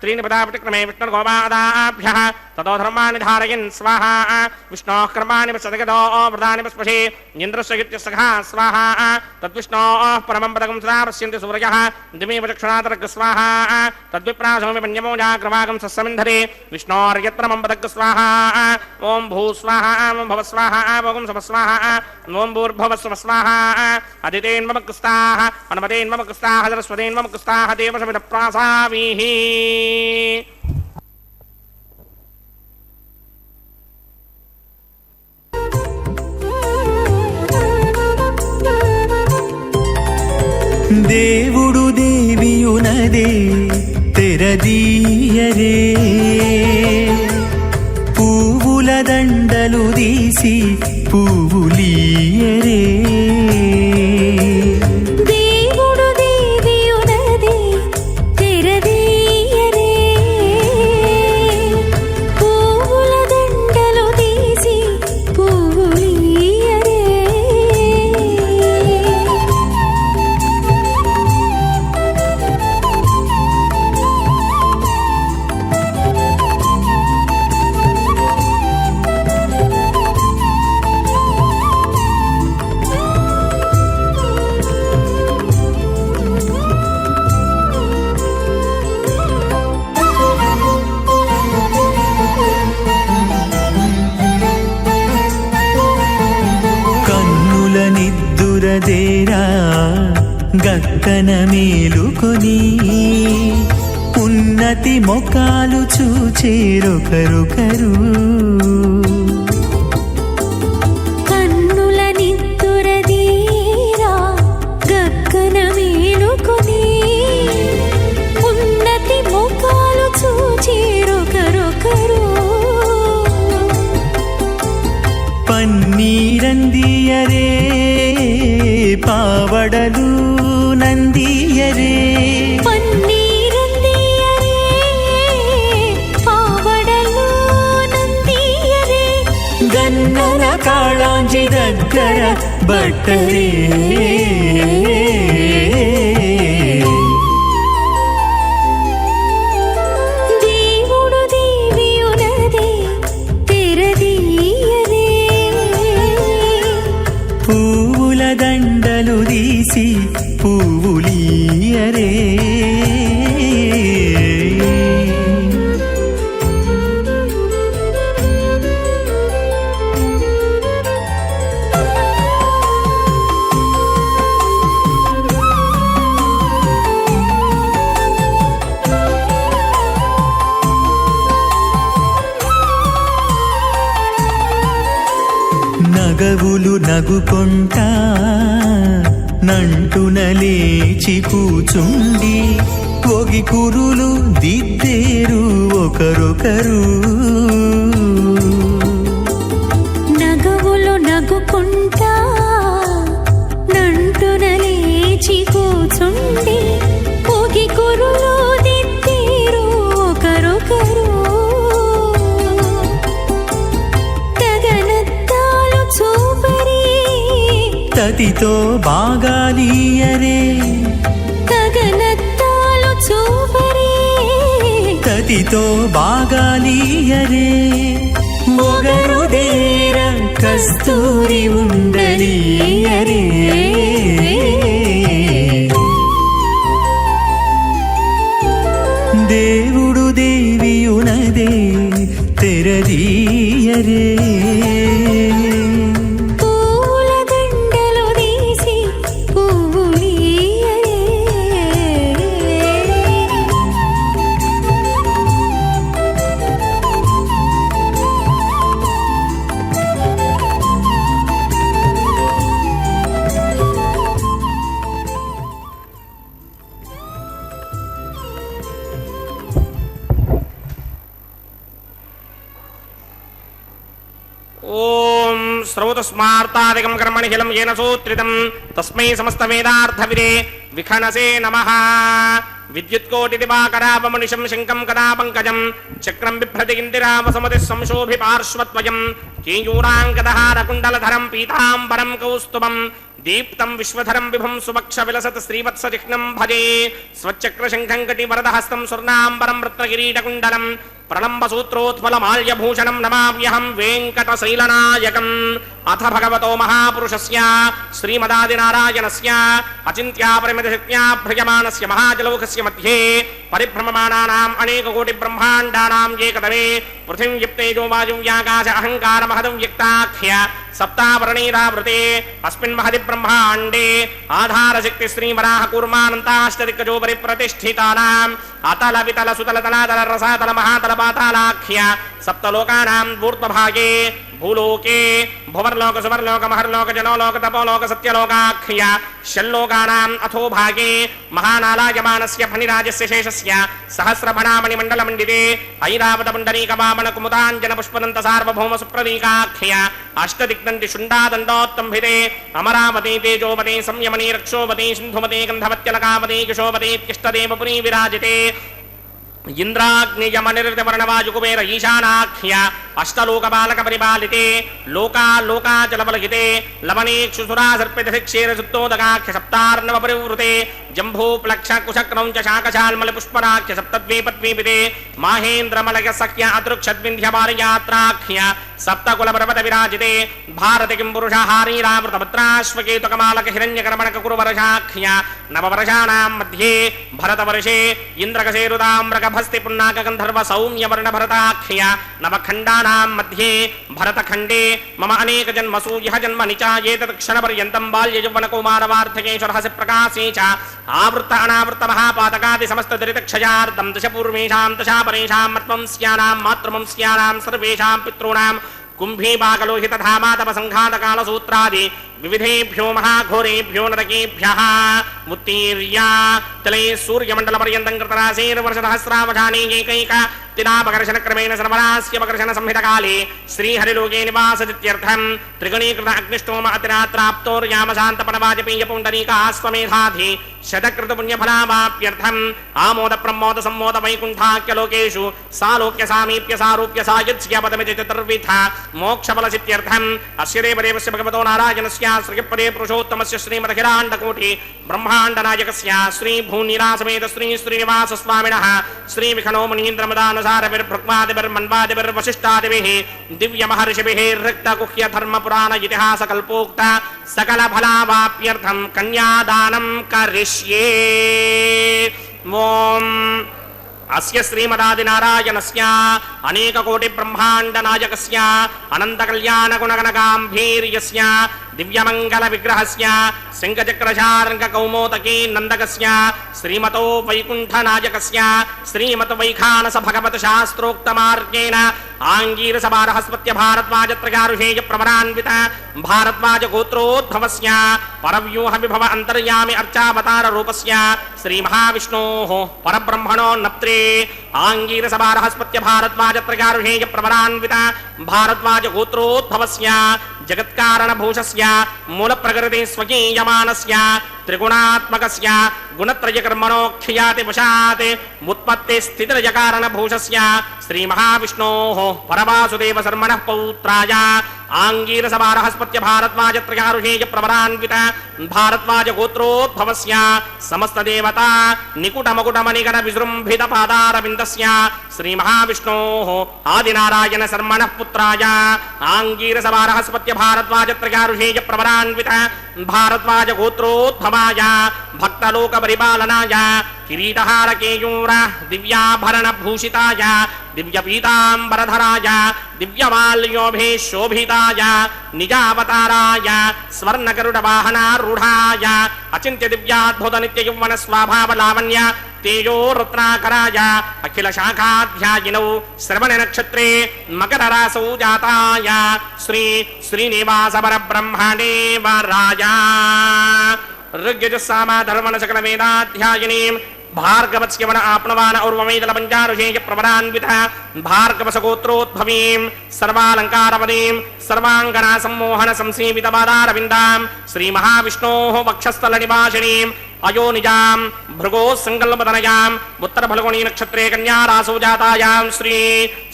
S3: త్రీని పదా విచక్రమే విష్ణుర్గోపాదాభ్యః తతో ధర్మాన్ని ధారయన్ స్వాహా విష్ణోః కర్మాణి సదగదో వ్రతాని స్పృశే ఇంద్రస్య యుత్యసఖా స్వాహా తద్విష్ణోః పరమం పదకం సదా పశ్యంతి సూర్యః దిమేవ చక్షుణాతరగ్ స్వాహా తద్విప్రాసోమి పన్యమో జాగ్రవాగం సస్సమింధరే విష్ణోర్యత్రమం పదగ్ స్వాహా ఓం భూ స్వాహా ఓం భవ స్వాహా ఓం శవ స్వాహా ఓం భూర్భవ స్వ స్వాహా అదితేన్మమగ్స్తాః అనుమతేన్మమగ్స్తాః సరస్వతేన్మమగ్స్తాః దేవసవిద ప్రాసామీః
S1: దేవుడు దేవియునదే తెరదీయరే పువ్వుల దండలు తీసి పువ్వులీయరే
S2: దేవుడు దేవియునదే తెరదీయరే పువ్వుల దండలు తీసి పువ్వులీయరే
S1: కన్నుల నిద్దురదేరా గక్కన మేలుకొని ఉన్నతి మొకాలు చూచేరొకరొకరు
S2: కన్నుల నిద్దురదీరా గక్కన మేలుకొని ఉన్నతి ముఖాలు చూచేరొకరొకరు
S1: పన్నీరందియరే పావడలు నందియరే
S2: పన్నీరందియరే పావడలు నందియరే
S1: గన్నన కాళాంజి దగ్గర బట్టరే
S2: దేవుడు దేవియునదే తెరదీయరే
S1: పువ్వుల దండలు తీసి పువ్వులీయరే నగవులు నగుకొంటా నంటున లేచి కూచుండి ఒగి కురులు దిద్దేరు ఒకరొకరు
S2: నగవులు నగుకుంటా నంటున లేచి కూచుండి పొగి కురులు దిద్దేరు ఒకరొకరు తగనత్తాలు చూపరి
S1: తతితో బాగాలీయరే
S2: తగనత్తాలు చూపరే
S1: తతితో బాగాలీయరే మొగరుదేర కస్తూరి ఉండలీయరే దేవుడు దేవియునదే తెరదీయరే
S2: పూల దండలు తీసి పువ్వులియరే
S3: ఓం శ్రౌతస్మార్తాదికం కర్మణిఖిలం ఏన సూత్రితం తస్మై సమస్త వేదార్థవిదే విఖనసే నమః. విద్యుత్కోటి దివాకరాపమనిషం శంకం కదా పంకజం చక్రం బిభ్రతి ఇందిరావసమతి సంశోభి పార్శ్వత్వయం కేయూరాంకదహారకుండలధరం పీతాంబరం కౌస్తుభం దీప్తం విశ్వధరం విభం సుభక్ష విలసత్ శ్రీవత్స చిహ్నం భజే స్వచక్రశంఖం కటి వరదహస్తం స్వర్ణాంబరం రత్నకిరీటకుండలం ప్రణంబ సూత్రోత్ఫలమాల్యభూషణం నమామ్యహం వెంకటశైలనాయకం. అథ భగవతో మహాపురుషస్య శ్రీమదాదినారాయణస్య అచింత్యాపరిమితశక్త్యా భ్రజమానస్య మహాజలౌకస్య మధ్యే పరిభ్రమమాణానాం అనేకకోటి బ్రహ్మాండానాం ఏకదమే పృథివీం యుక్తేజో వాయువ్యాకాశ అహంకార మహదం వ్యక్తాఖ్య సప్తావరణైరావృతే అస్మిన్ మహది బ్రహ్మాండే ఆధారశక్తి శ్రీవరాహ కూర్మానంతాష్టదిక్కజో పరిప్రతిష్ఠితానాం అతల వితల సుతల తలాతల రసాతల మహాతల పాతాళాఖ్య సప్తలోకానాం ఊర్ధ్వభాగే భూలోకే భువర్లోక సువర్లోక మహర్లోక జనోలోక తపోలోక సత్యలోకాఖ్య షల్లోకానాం అథో భాగే మహానాలాయమానస్య ఫణిరాజస్య శేషస్య సహస్రఫణామణి మండలమండితే ఐరావత పుండరీక వామన కుముదాంజన పుష్పదంత సార్వభౌమ సుప్రదీకాఖ్య అష్టదిగ్నంది శుండాదండోత్తంభితే అమరావతి తేజోవతి సంయమని రక్షోవతి సింధుమతి గంధవత్యలకావతి కిశోవతీత్యష్టదేవపురీ విరాజితే ఇంద్రాగ్నియమనిర్వర్ణవాయుకుబేర ఈశానాఖ్య అష్టలోకబాలక పరిపాలితే లోకాలోకాచలబలహితే లవణేక్షుసురాసర్పితక్షేరసుప్తోదగాఖ్య సప్తార్ణవ పరివృతే జంభూప్లక్ష కుశక్రౌంచ శాకశాల్మల పుష్పరాఖ్య సప్తద్వీపద్వీపితే మాహేంద్రమలయ సఖ్య అదృక్షద్వింధ్యపారయాత్రాఖ్య సప్తకులపర్వత విరాజితే భారతి కిం పురుషహారీరావృతభద్రాశ్వకేతుకమాలక హిరణ్యకర్మణక కురువర్షాఖ్య నవవర్షాణాం మధ్యే భరతవర్షే ఇంద్రకశేరుతామ్రకభస్తి పున్నాక గంధర్వ సౌమ్యవర్ణ భరతాఖ్య నవఖండానాం మధ్యే భరతఖండే మమ అనేక జన్మసు యః జన్మని చ ఏతత్ క్షణపర్యంతం బాల్య యౌవన కౌమారవార్ధకేశ్వరహసి ప్రకాశే చ ఆవృత్త అనావృత్త మహాపాతకాది సమస్త దరితక్షయార్ధం దశ పూర్వేషాం దశా పరేషాం మత్వంస్యానాం మాతృవంస్యానాం సర్వేషాం పితॄణాం కుంభీపాకలోహిత ధామాతప సంఘాతకాల సూత్రాది వివిధేభ్యో మహాఘోరేభ్యో నరకేభ్యః ఉత్తీర్య తలే సూర్యమండల పర్యంతం కృతరాశేర్వర్షసహస్రావధానే ఏకైక తినాపకర్షణ క్రమేణ సర్వరాస్యపకర్షణ సంహితకాలే శ్రీహరిలోకే నివాసదిత్యర్థం త్రిగణీకృత అగ్నిష్టోమ అతిరాత్రాప్తోర్యామశాంతపనవాజపేయ పుండరీకాస్వమేధాధి శతకృత పుణ్యఫలావాప్యర్థం ఆమోద ప్రమోద సమ్మోద వైకుంఠాఖ్యలోకేషు సాలోక్య సామీప్య సారూప్య సాయుజ్యపదమితి చతుర్విధ మోక్షఫల సిద్ధ్యర్థం అస్య దేవదేవస్య భగవతో నారాయణస్య శ్రీపదే పురుషోత్తమస్య శ్రీమదఖిలాండకోటి బ్రహ్మాండ నాయకస్య శ్రీ భూనిరాసమేత శ్రీ శ్రీనివాస స్వామినః శ్రీ విఖణో మునీంద్రమదానుసారవిర్భృగ్మాదిభిర్వశిష్టాదిభిః దివ్య మహర్షిభిః రిక్త గుహ్య ధర్మ పురాణ ఇతిహాస కల్పోక్త సకల ఫలావాప్యర్థం కన్యాదానం కరిష్యే. ఓం అస్య శ్రీమదాదినారాయణస్య అనేక కోటి బ్రహ్మాండ నాయకస్య అనంత కళ్యాణ గుణగణగాంభీర్యస్య దివ్యమంగళ విగ్రహస్య శంఖచక్రశార్ంగ కౌమోదకీ నందకస్య శ్రీమతో వైకుంఠ నాయకస్య శ్రీమత వైఖానస భగవత శాస్త్రోక్త మార్గేణ ఆంగీరస బారహస్పత్య భారద్వాజత్రయారుషేయ ప్రవరాన్విత భారద్వాజ గోత్రోద్భవస్య పరవ్యూహ విభవ అంతర్యామి అర్చావతార రూపస్య శ్రీ మహావిష్ణోః పరబ్రహ్మణో నప్త్రే ఆంగీరస బారహస్పత్య భారద్వాజత్రయారుషేయ ప్రవరాన్విత భారద్వాజ గోత్రోద్భవస్య జగత్కారణభూషస్య మూల ప్రకృతి స్వకీయమానస్య త్రిగుణాత్మకస్య గుణత్రయకర్మణోఖ్యాతి వశాత్ ఉత్పత్తి స్థితిరజకారణభూషస్య శ్రీ మహావిష్ణోః పరవాసుదేవ శర్మణః పౌత్రాయ ఆంగీరసభారహస్పత్య భారద్వాజత్రయారుషేయ ప్రవరాన్విత భారద్వాజ గోత్రోద్భవస్య సమస్త దేవత నికుట మకుటమణిగణ విజృంభిత పాదారవిందస్య శ్రీ మహావిష్ణోః ఆదినారాయణ శర్మణః పుత్రాయ ఆంగీరసభారహస్పత్య భారద్వాజత్రయారుషేయ ప్రవరాన్విత భారద్వాజ గోత్రోద్భవాయ భక్తలోక పరిపాలనాయ కిరీటహార కేయూర దివ్యాభరణ భూషితాయ దివ్యపీతాంబరధరాయ దివ్యమాల్యోభే శోభితాయ నిజావతారాయ స్వర్ణగరుడ వాహనారూఢాయ అచింత్య దివ్యాద్భుత నిత్య యౌవన స్వభావ లావణ్య తేజో రత్నాకరాయ అఖిల శాఖాధ్యాయినౌ శ్రవణ నక్షత్రే మకర రాసౌ జాతాయ శ్రీ శ్రీనివాస పరబ్రహ్మణే వరాయ ఋగ్యజస్సామ ధర్మణ సకల వేదాధ్యాయినీం భార్గవస్యవన ఆప్నవాన ఔర్వమేదల పంచారుషేయ ప్రవరాన్విత భార్గవసగోత్రోద్భవీం సర్వాలంకారవదీం సర్వాంగనా సమ్మోహన సంసేవిత పాదారవిందాం శ్రీ మహావిష్ణోః వక్షస్థల నివాసినీం అయోనిజాం భృగో సంకల్పతనయాం ఉత్తర ఫల్గుణీ నక్షత్రే కన్యా రాసౌ జాతాయాం శ్రీ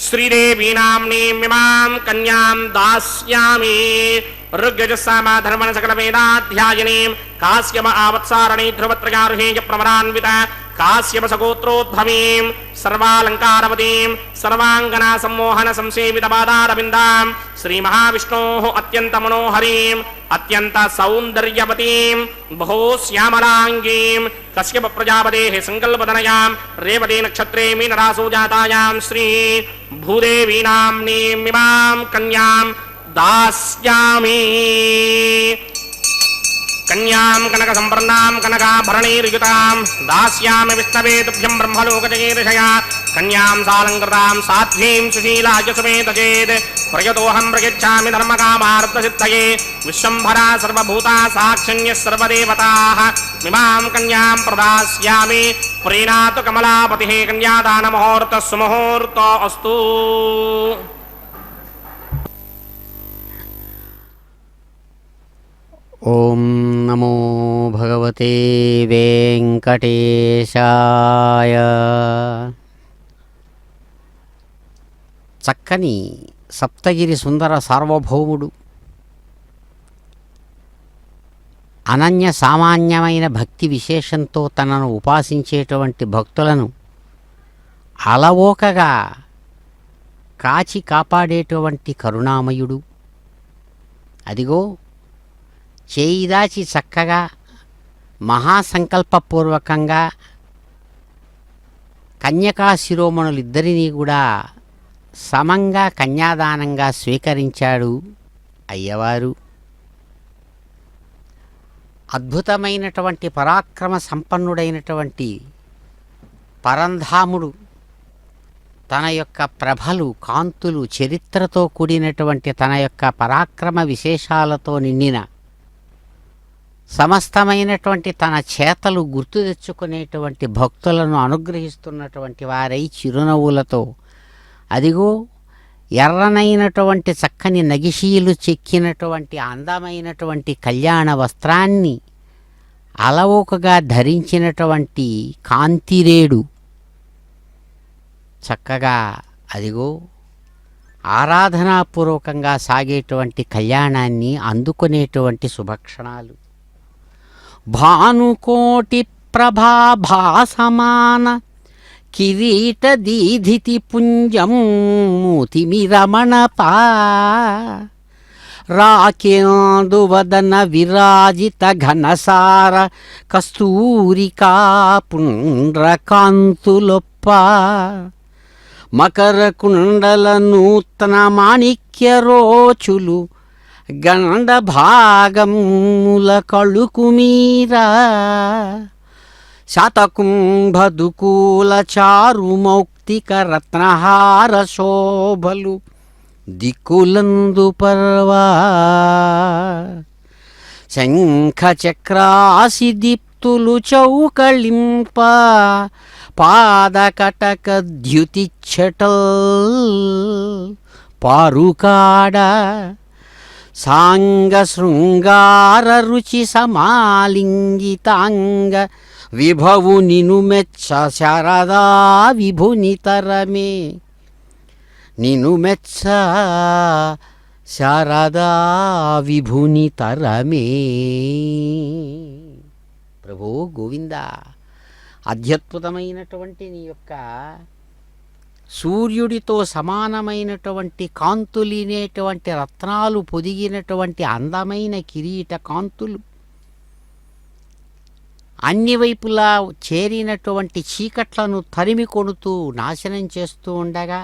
S3: శ్రీదేవీనామ్నీం ఇమాం కన్యాం దాస్యామి ఋగ్యజస్సామ ధర్మణ సకల వేదాధ్యాయినీం కాశ్యప ఆవత్సారణీ ధ్రువత్రయారుహేయ ప్రవరాన్విత కాశ్యప సగోత్రోద్భవీం సర్వాలంకారవతీం సర్వాంగనా సమ్మోహన సంసేవిత పాదారవిందాం శ్రీ మహావిష్ణోః అత్యంత మనోహరీం అత్యంత సౌందర్యవతీం బహో శ్యామలాంగీం కశ్యప ప్రజాపతేః సంకల్పతనయాం రేవతి నక్షత్రే మీనరాసౌ జాతాయాం శ్రీ భూదేవీనామ్నీం ఇమాం కన్యాం దాస్యామి కన్యాం కనక సంపన్నాం కనకాభరణైర్యుతాం దాస్యామి విష్ణవే తుభ్యం బ్రహ్మలోకజయేర్షయా కన్యాం సాలంకృతాం సాధ్వీం సుశీలాయ సుమేత చేత్ ప్రయతోహం ప్రయచ్ఛామి ధర్మకామార్థసిద్ధయే విశ్వంభరా సర్వభూతా సాక్షిణ్యః సర్వదేవతాః ఇమాం కన్యాం ప్రదాస్యామి ప్రీణాతు కమలాపతిః కన్యాదాన ముహూర్తః సుముహూర్తో అస్తు.
S4: ఓం నమో భగవతే వెంకటేశాయ. చక్కని సప్తగిరి సుందర సార్వభౌముడు అనన్య సామాన్యమైన భక్తి విశేషంతో తనను ఉపాసించేటువంటి భక్తులను అలవోకగా కాచి కాపాడేటువంటి కరుణామయుడు. అదిగో చేయిదాచి చక్కగా మహాసంకల్పపూర్వకంగా కన్యకా శిరోమణులిద్దరినీ కూడా సమంగా కన్యాదానంగా స్వీకరించాడు అయ్యవారు. అద్భుతమైనటువంటి పరాక్రమ సంపన్నుడైనటువంటి పరంధాముడు తన యొక్క ప్రభలు కాంతులు చరిత్రతో కూడినటువంటి తన యొక్క పరాక్రమ విశేషాలతో నిండిన సమస్తమైనటువంటి తన చేతలు గుర్తు తెచ్చుకునేటువంటి భక్తులను అనుగ్రహిస్తున్నటువంటి వారై చిరునవ్వులతో అదిగో ఎర్రనైనటువంటి చక్కని నగిషీలు చెక్కినటువంటి అందమైనటువంటి కళ్యాణ వస్త్రాన్ని అలవోకగా ధరించినటువంటి కాంతిరేడు చక్కగా అదిగో ఆరాధనాపూర్వకంగా సాగేటువంటి కళ్యాణాన్ని అందుకునేటువంటి శుభక్షణాలు. భానుకోటి ప్రభాభాసమాన కిరీట దీధితి పుంజం మూతిమిరమణపా రాకేందువదన విరాజిత ఘనసార కస్తూరికా పుండ్రకాంతులొప్ప మకర కుండల నూతన మాణిక్య రోచులు గండ భాగముల కళుకుమీరా శతకుంభదుకూల చారుమౌక్తిక రత్నహార శోభలు దిక్కులందు పర్వా శంఖ చక్రాసి దీప్తులు చౌకళింప పాదకటక ద్యుతిచ్చటల్ పారుకాడ సాంగ శృంగార రుచి సమాలింగితాంగ విభవు నిను మెచ్చ శారదా విభునితరమే నిను మెచ్చ శారదా విభుని తరమే. ప్రభో గోవింద, అత్యద్భుతమైనటువంటి నీ యొక్క సూర్యుడితో సమానమైనటువంటి కాంతులినేటువంటి రత్నాలు పొదిగినటువంటి అందమైన కిరీట కాంతులు, అన్ని వైపులా చేరినటువంటి చీకట్లను తరిమి కొడుతూ నాశనం చేస్తూ ఉండగా,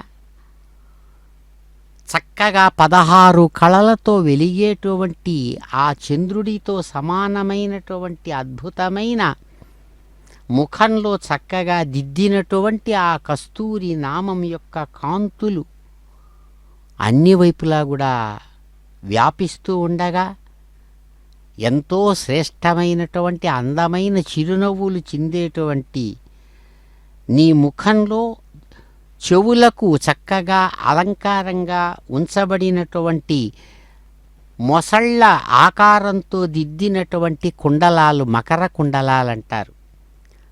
S4: చక్కగా 16 కళలతో వెలిగేటువంటి ఆ చంద్రుడితో సమానమైనటువంటి అద్భుతమైన ముఖంలో చక్కగా దిద్దినటువంటి ఆ కస్తూరి నామం యొక్క కాంతులు అన్ని వైపులా కూడా వ్యాపిస్తూ ఉండగా, ఎంతో శ్రేష్టమైనటువంటి అందమైన చిరునవ్వులు చిందేటువంటి నీ ముఖంలో చెవులకు చక్కగా అలంకారంగా ఉంచబడినటువంటి మొసళ్ళ ఆకారంతో దిద్దినటువంటి కుండలాలు మకర కుండలాలంటారు.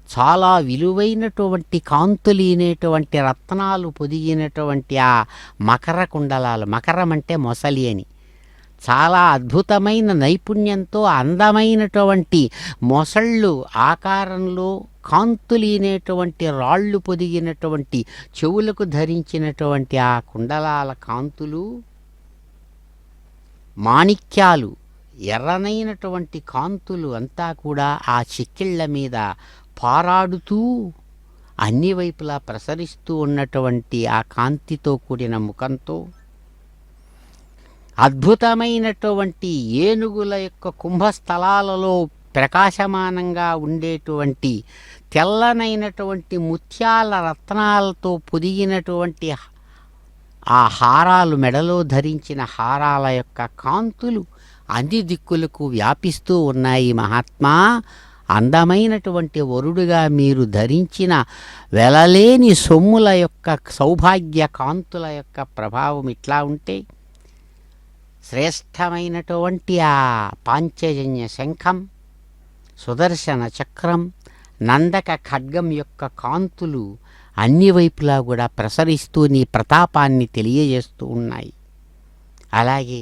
S4: చాలా విలువైనటువంటి కాంతులీనేటువంటి రత్నాలు పొదిగినటువంటి ఆ మకర కుండలాలు, మకరం అంటే మొసలి అని, చాలా అద్భుతమైన నైపుణ్యంతో అందమైనటువంటి మొసళ్ళు ఆకారంలో కాంతులీనేటువంటి రాళ్ళు పొదిగినటువంటి చెవులకు ధరించినటువంటి ఆ కుండలాల కాంతులు మాణిక్యాలు, ఎర్రనైనటువంటి కాంతులు అంతా కూడా ఆ చిక్కిళ్ల మీద పారాడుతూ అన్ని వైపులా ప్రసరిస్తూ ఉన్నటువంటి ఆ కాంతితో కూడిన ముఖంతో, అద్భుతమైనటువంటి ఏనుగుల యొక్క కుంభస్థలాలలో ప్రకాశమానంగా ఉండేటువంటి తెల్లనైనటువంటి ముత్యాల రత్నాలతో పొదిగినటువంటి ఆ హారాలు, మెడలో ధరించిన హారాల యొక్క కాంతులు అన్ని దిక్కులకు వ్యాపిస్తూ ఉన్నాయి. మహాత్మా, అందమైనటువంటి వరుడుగా మీరు ధరించిన వెలలేని సొమ్ముల యొక్క సౌభాగ్య కాంతుల యొక్క ప్రభావం ఇట్లా ఉంటే, శ్రేష్టమైనటువంటి ఆ పాంచజన్య శంఖం, సుదర్శన చక్రం, నందక ఖడ్గం యొక్క కాంతులు అన్ని వైపులా కూడా ప్రసరిస్తూ నీ ప్రతాపాన్ని తెలియజేస్తూ ఉన్నాయి. అలాగే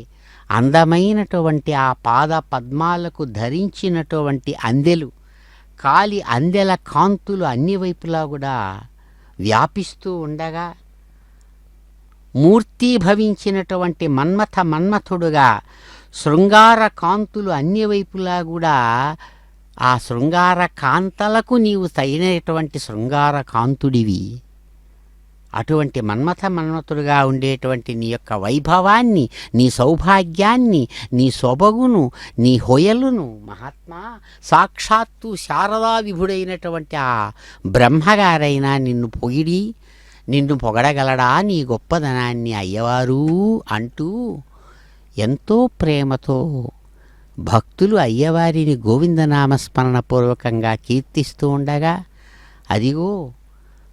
S4: అందమైనటువంటి ఆ పాద పద్మాలకు ధరించినటువంటి అందెలు, కాలి అందెల కాంతులు అన్ని వైపులా కూడా వ్యాపిస్తూ ఉండగా, మూర్తీభవించినటువంటి మన్మథుడుగా శృంగార కాంతులు అన్ని వైపులా కూడా ఆ శృంగార కాంతలకు నీవు తగినటువంటి శృంగార కాంతుడివి. అటువంటి మన్మథుడుగా ఉండేటువంటి నీ యొక్క వైభవాన్ని, నీ సౌభాగ్యాన్ని, నీ సొబగును, నీ హొయలును మహాత్మా, సాక్షాత్తు శారదా విభుడైనటువంటి ఆ బ్రహ్మగారైనా నిన్ను పొగిడి, నిన్ను పొగడగలడా నీ గొప్పదనాన్ని అయ్యవారు అంటూ ఎంతో ప్రేమతో భక్తులు అయ్యవారిని గోవిందనామస్మరణ పూర్వకంగా కీర్తిస్తూ ఉండగా, అదిగో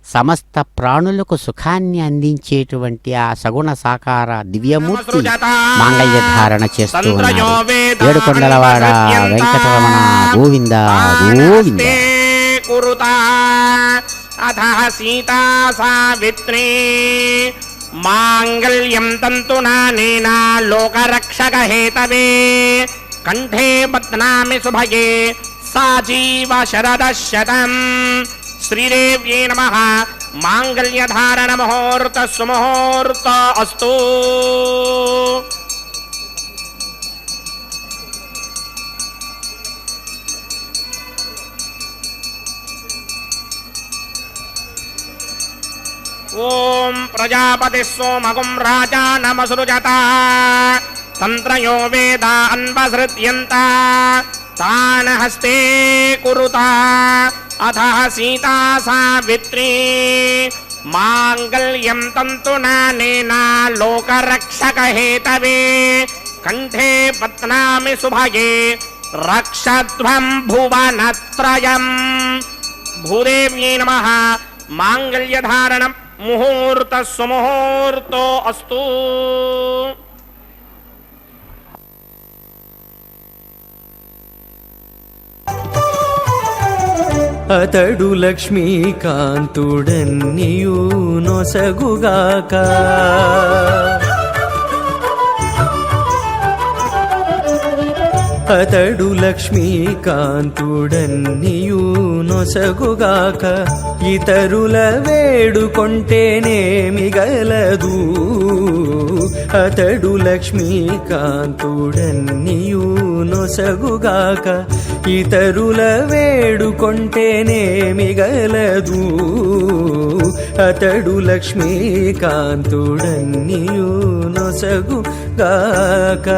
S4: సమస్త ప్రాణులకు సుఖాన్ని అందించేటువంటి ఆ సగుణ సాకార దివ్యమూర్తి మాంగళ్య ధారణ చేస్తూ ఉన్నాడు. ఏడుకొండలవాడ వెంకటరమణ గోవింద గోవింద.
S3: అథ సీతా సావిత్రీ మాంగళ్యం తంతునానేన లోకరక్షక హేతవే కంఠే బధ్నామి సుభగే సాజీవ శరదశతం. శ్రీదేవ్యై నమః. మాంగళ్యధారణ ముహూర్త సుముహూర్త అస్తు. ఓం ప్రజాపతి సోమగుం రాజా నమసృజత తంత్రయో వేద అన్వసృత్యంత తాన హస్తే కురుత. అథ సీతా సావిత్రీ మాంగళ్యం తంతునానేన లోకరక్షక హేతవే కంఠే బధ్నామి సుభగే రక్షధ్వం భువనత్రయం. భూదేవ్యై నమః. మాంగళ్యధారణం ముహూర్త సుముహూర్తో అస్తు.
S1: అతడు లక్ష్మీకాంతుడన్నియు నొసగుగాక అతడు లక్ష్మీకాంతుడన్నియు నొసగుగాక ఇతరుల వేడుకొంటేనేమి గలదు అతడు లక్ష్మీకాంతుడన్నియు నొసగుగాక ఇతరుల వేడుకొంటేనేమి గలదు అతడు లక్ష్మీకాంతుడన్నియు నొసగుగాక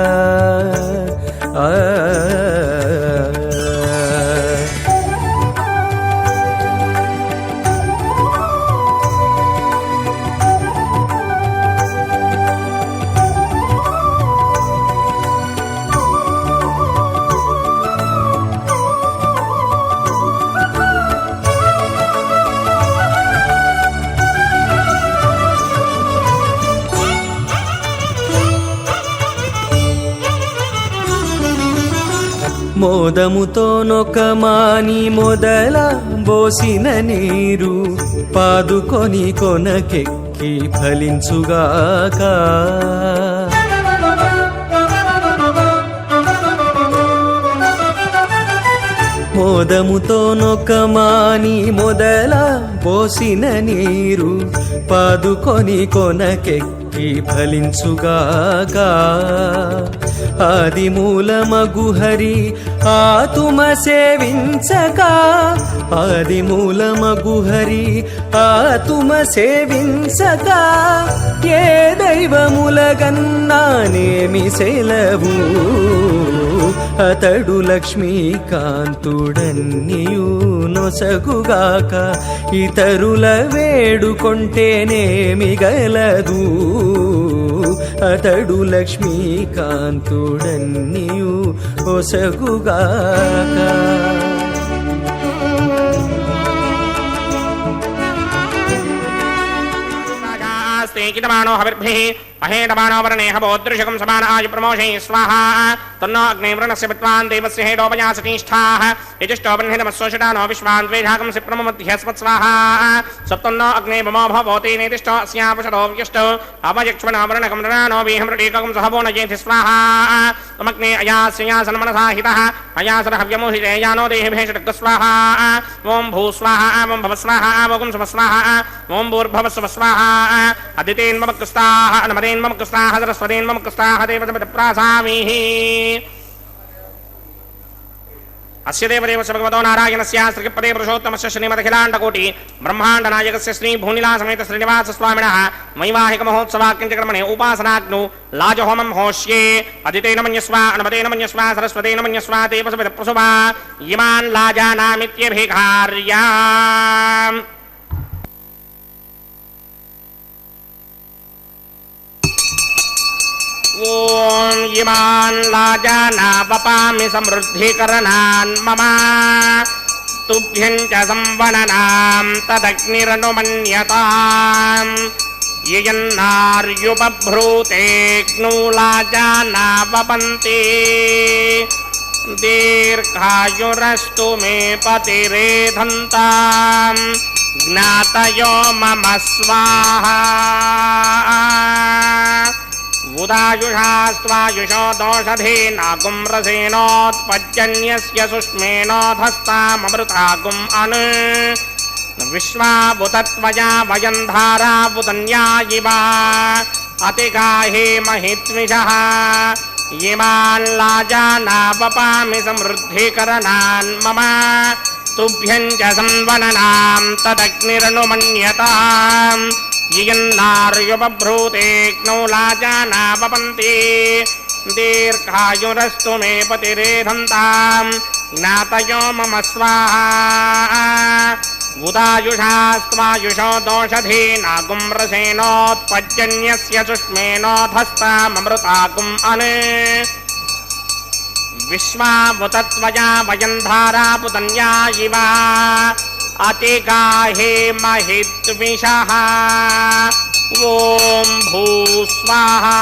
S1: మోదముతో నొకమాని మొదల బోసిన నీరు పాదుకొని కొనకెక్కి ఫలించుగాక మోదముతో నొకమాని మొదల పోసిన నీరు పాదుకొని కొనకెక్కి ఫలించుగాక ఆది మూలమగు హరి ఆతుమ సేవించక ఆది మూలమగు హరి ఆతుమ సేవించక ఏ దైవములగన్నానేమి సెలవు అతడు లక్ష్మీకాంతుడన్నియు నొసగుగాక ఇతరుల వేడుకొంటేనేమి గలదు అతడు లక్ష్మీకాంతుడన్నియు ఒసగుగాక
S3: కిటమానో హవిర్భిః అహేటమానో వరణేహ బోదృశకం సమాన ఆయు ప్రమోషే స్వాహా తన్నో అగ్నే వృణస్య విద్వాన్ దేవస్య హేడోపయాసతిష్ఠాః యజుష్టో బ్రహ్మేణమస్సోషడానో విశ్వాన్ ద్వేషాకం సిప్రమమధ్యస్మత్ స్వాహా సప్తన్నో అగ్నే భమో భవతి నేతిష్టో అస్యాపషడో వ్యుష్టో అపయక్ష్మణో వరణకం రణానో వీహమృటీకం సహభోనయేతి స్వాహా తమగ్నే అయాస్యాసనమనసాహితః అయాసన హవ్యమోహితేయానో దేహిభేషటక్ స్వాహా ఓం భూ స్వాహా ఓం భవ స్వాహా ఓం సుమ స్వాహా ఓం భూర్భవస్వ స్వాహా అదితేన్మమకృస్తాః అనమదేన్మమకృస్తాః సరస్వతేన్మమకృస్తాః దేవతమప్రాసామిః అస్య దేవదేవస్య భగవతో నారాయణస్య శ్రీపదే పురుషోత్తమస్య శ్రీమదఖిలాండకోటి బ్రహ్మాండనాయకస్య శ్రీ భూనిలా సమేత శ్రీనివాస స్వామినః వైవాహిక మహోత్సవాక్యంచక్రమణే ఉపాసనాగ్నౌ లాజహోమం హోష్యే అదితేన మన్యస్వ అనమదేన మన్యస్వ సరస్వతేన మన్యస్వ దేవసమిత ప్రసుభా ఇమాన్ లాజానామిత్యభిఘార్యా ఓం ఇమాన్ లాజానావపామి సమృద్ధికరణాన్ మమ తుభ్యం చ సంవననాం తదగ్నిరనుమన్యతాం యయన్నార్యుపభ్రూతేగ్నౌ లాజానావపంతి దీర్ఘాయురస్తు మే పతిరేధంతాం జ్ఞాతయో మమ స్వాహా ఉదాయుషాస్వాయుషో దోషధేనాగుం రసేనోత్పజ్జన్యస్య సుష్మేనోధస్తామమృతాగుం అను విశ్వాభుతత్వయా వయం ధారాభుతన్యా ఇవ అతిగాహే మహిత్విషః ఇమాన్ లాజానావపామి సమృద్ధికరణాన్ మమ తుభ్యం చ సంవననాం తదగ్నిరనుమన్యతాం యయన్నార్యుపభ్రూతేగ్నౌ లాజానావపంతి దీర్ఘాయురస్తు మే పతిరేధంతాం జ్ఞాతయో మమ స్వాహా ఉదాయుషాస్వాయుషో దోషధేనాగుం రసేనోత్పజ్జన్యస్య సుష్మేనోధస్తామమృతాగుం అను విశ్వాభుతత్వయా వయం ధారాపుతన్యా ఇవ అతిగాహే మహిత్విషః ఓం భూ స్వాహా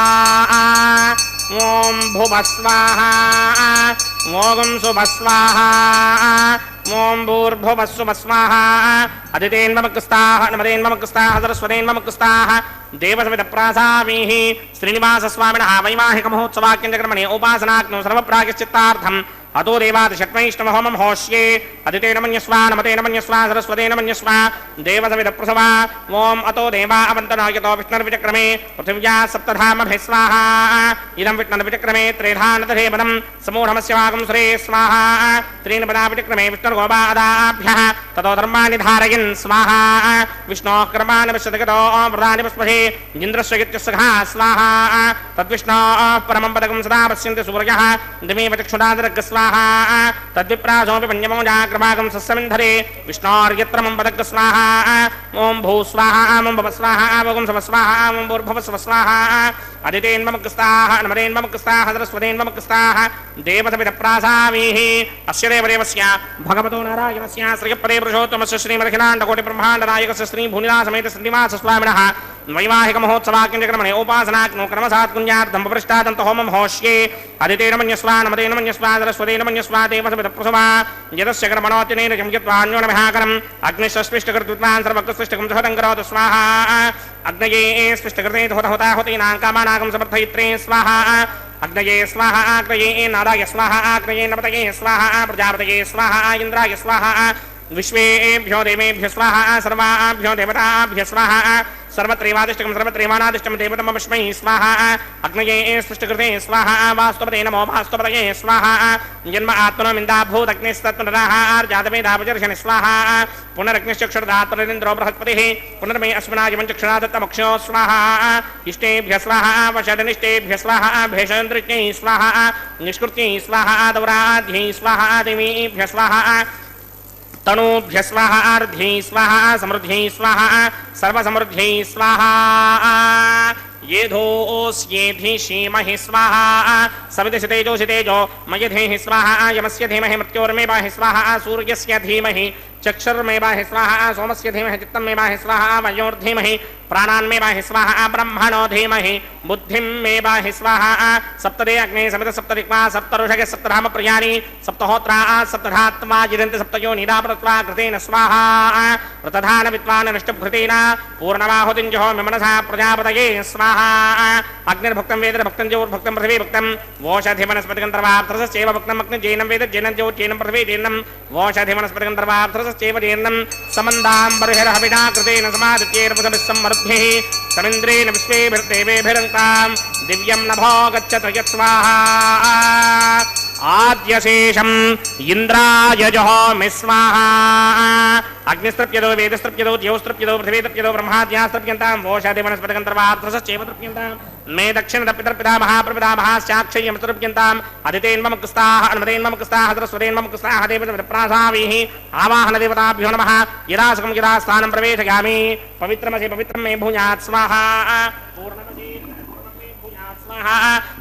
S3: ఓం భువ స్వాహా ఓం శుభ స్వాహా ఓం భూర్భువస్సువ స్వాహా అదితేన్మమకస్తాః నమదేన్మమకస్తాః సరస్వతేన్మమకస్తాః దేవసవిదప్రాసామీః శ్రీనివాసస్వామినः వైవాహికమహోత్సవాక్యంచక్రమణే ఉపాసనాగ్నో సర్వప్రాయశ్చిత్తార్థం అతో దేవాదిషట్వైష్ణవహోమం హోష్యే అదితేన మన్యస్వా నమతేన మన్యస్వా సరస్వతేన మన్యస్వా దేవసవిదప్రసవా ఓం అతో దేవా అవంతనాయతో విష్ణుర్విచక్రమే పృథివ్యా సప్తధామభిः స్వాహా ఇదం విష్ణుర్విచక్రమే త్రేధానతధేపదం సమూఢమస్యవాగం శ్రే స్వాహా త్రీణ పదా విచక్రమే విష్ణుర్గోపాదాభ్యः తతో ధర్మాణి ధారయన్ స్వాహా విష్ణోః కర్మాణి పశ్యతగతో వ్రతాని పుష్పహే ఇంద్రస్వగిత్యస్సఖా స్వాహా తద్విష్ణోః పరమం పదకం సదా పశ్యంతి సూర్యः దిమేవ చక్షుడాదరగ్ స్వాహా తద్విప్రాసోపి పంచమోజాగ్రభాగం సస్సమింధరే విష్ణోర్యత్రమం పదగ్ స్వాహా ఓం భూ స్వాహా ఓం భవ స్వాహా ఓం సవ స్వాహా ఓం భూర్భువ స్వ స్వాహా అదితేన్మమకస్తాః నమదేన్మమకస్తాః సరస్వతేన్మమకస్తాః దేవసవిదప్రాసామీః అస్య దేవదేవస్య భగవతో నారాయణస్య శ్రీపదే పురుషోత్తమస్య శ్రీమదఖిలాండకోటి బ్రహ్మాండనాయకస్య శ్రీ భూనివాసమేత శ్రీనివాసస్వామినः వైవాహికమహోత్సవాక్యంచక్రమణే ఉపాసనాగ్నో క్రమసాత్పుణ్యార్థం పృష్టాదంత హోమం హోష్యే అదితేన మన్యస్వా నమదేన మన్యస్వా సరస్వతేన మన్యస్వా దేవసవిదప్రసవా యదస్య కర్మణోత్యనేన యజ్ఞత్వాన్యోనమహాకరం అగ్నిశ్వస్పృష్టకృత్వాన్ సర్వకృష్టికం సహతం కరోతు స్వాహా అగ్నయే స్పృష్టకృతే హోతాహుతీనాం కామానాగం సమర్థయిత్రే స్వాహా అగ్నయే స్వాహా అగ్నయే నారాయ స్వాహా అగ్నయే నమతయే స్వాహా ప్రజాపతయే స్వాహా ఇంద్రాయ స్వాహా విశ్వేభ్యో దేవేభ్య స్వాహా సర్వాభ్యో దేవతాభ్య స్వాహా सर्वत्रैवादिष्टकं सर्वत्रैवानादिष्टं देवतमस्मै स्वाहा अग्नये स्पृष्टकृते स्वाहा वास्तवते नमो वास्तवतये स्वाहा जन्म आत्मनो मिन्दाभूतग्निस्तत्पुनराहार्जातवेदावचर्षणि स्वाहा पुनरग्निश्चक्षुर्धात्मनिन्द्रो बृहस्पतिः पुनर्मे अस्मनायमञ्चक्षुरादत्तमक्षो स्वाहा इष्टेभ्य स्वाहा वषडनिष्टेभ्य स्वाहा भेषन्द्रिज्ञै स्वाहा निष्कृत्यै स्वाहा दौराध्यै स्वाहा देवीभ्य स्वाहा तनूभ्य स्वाहा अर्ध्यै स्वाहा समृद्ध्यै स्वाहा सर्वसमृद्ध्यै स्वाहा येधोऽस्येधिषीमहि स्वाहा सवितसितेजोषि तेजो मयधेहि स्वाहा यमस्य धीमहि मृत्योर्मेवाहि स्वाहा सूर्यस्य धीमहि चक्षुर्मेवाहि स्वाहा सोमस्य धीमहि चित्तमेवाहि स्वाहा वयोर्धीमहि प्राणान्मेवाहि स्वाहा ब्रह्मणो धीमहि बुद्धिं मेवाहि स्वाहा सप्तदे अग्ने समित सप्तदिक्वा सप्तऋषगे सप्तधाम प्रियाणि सप्तहोत्रा सप्तधात्मा जिदन्ति सप्तयो निरापृत्वा कृतेन स्वाहा प्रतधान विद्वान् नष्टभृतेन पूर्णमाहुतिञ्जहो मनसा प्रजापतये स्वाहा अग्निर्भुक्तं वेदर्भुक्तं ज्योर्भुक्तं पृथिवी भुक्तं वोषधिवनस्पतिगन्धर्वार्थरसश्चैव भुक्तं अग्निजैनं वेद जैनं ज्योत्यैनं पृथिवी जैनं वोषधिवनस्पतिगन्धर्वार्थरसश्चैव जैनं समन्दां बर्हिर्हविना कृतेन समादित्यैर्बुधभिः सम्मरुद्भिः समिन्द्रेण विश्वेभिर्देवेभिरङ्कां दिव्यं नभो गच्छतु यत्स्वाहा आद्यशेषम् इन्द्राय जहोमि स्वाहा अग्निस्तृप्यतो वेदस्तृप्यतो द्यौस्तृप्यतो पृथिवीतृप्यतो ब्रह्माद्यास्तृप्यन्तां वोषादिवनस्पतिगन्धर्वार्थरसश्चैव तृप्यन्तां मे दक्षिणतर्पितर्पिता महाप्रपिता महाश्चाक्षय्यमस्तृप्यन्ताम् अदितेन्ममकस्ताः अन्मदेन्ममकस्ताः सरस्वतेन्ममकस्ताः देवसविदप्रासावीः आवाहनदेवताभ्यो नमः यदा सुखं यदा स्थानं प्रवेशयामि पवित्रमसि पवित्रं मे भूयात् स्वाहा पूर्णमसि पूर्णं मे भूयात् स्वाहा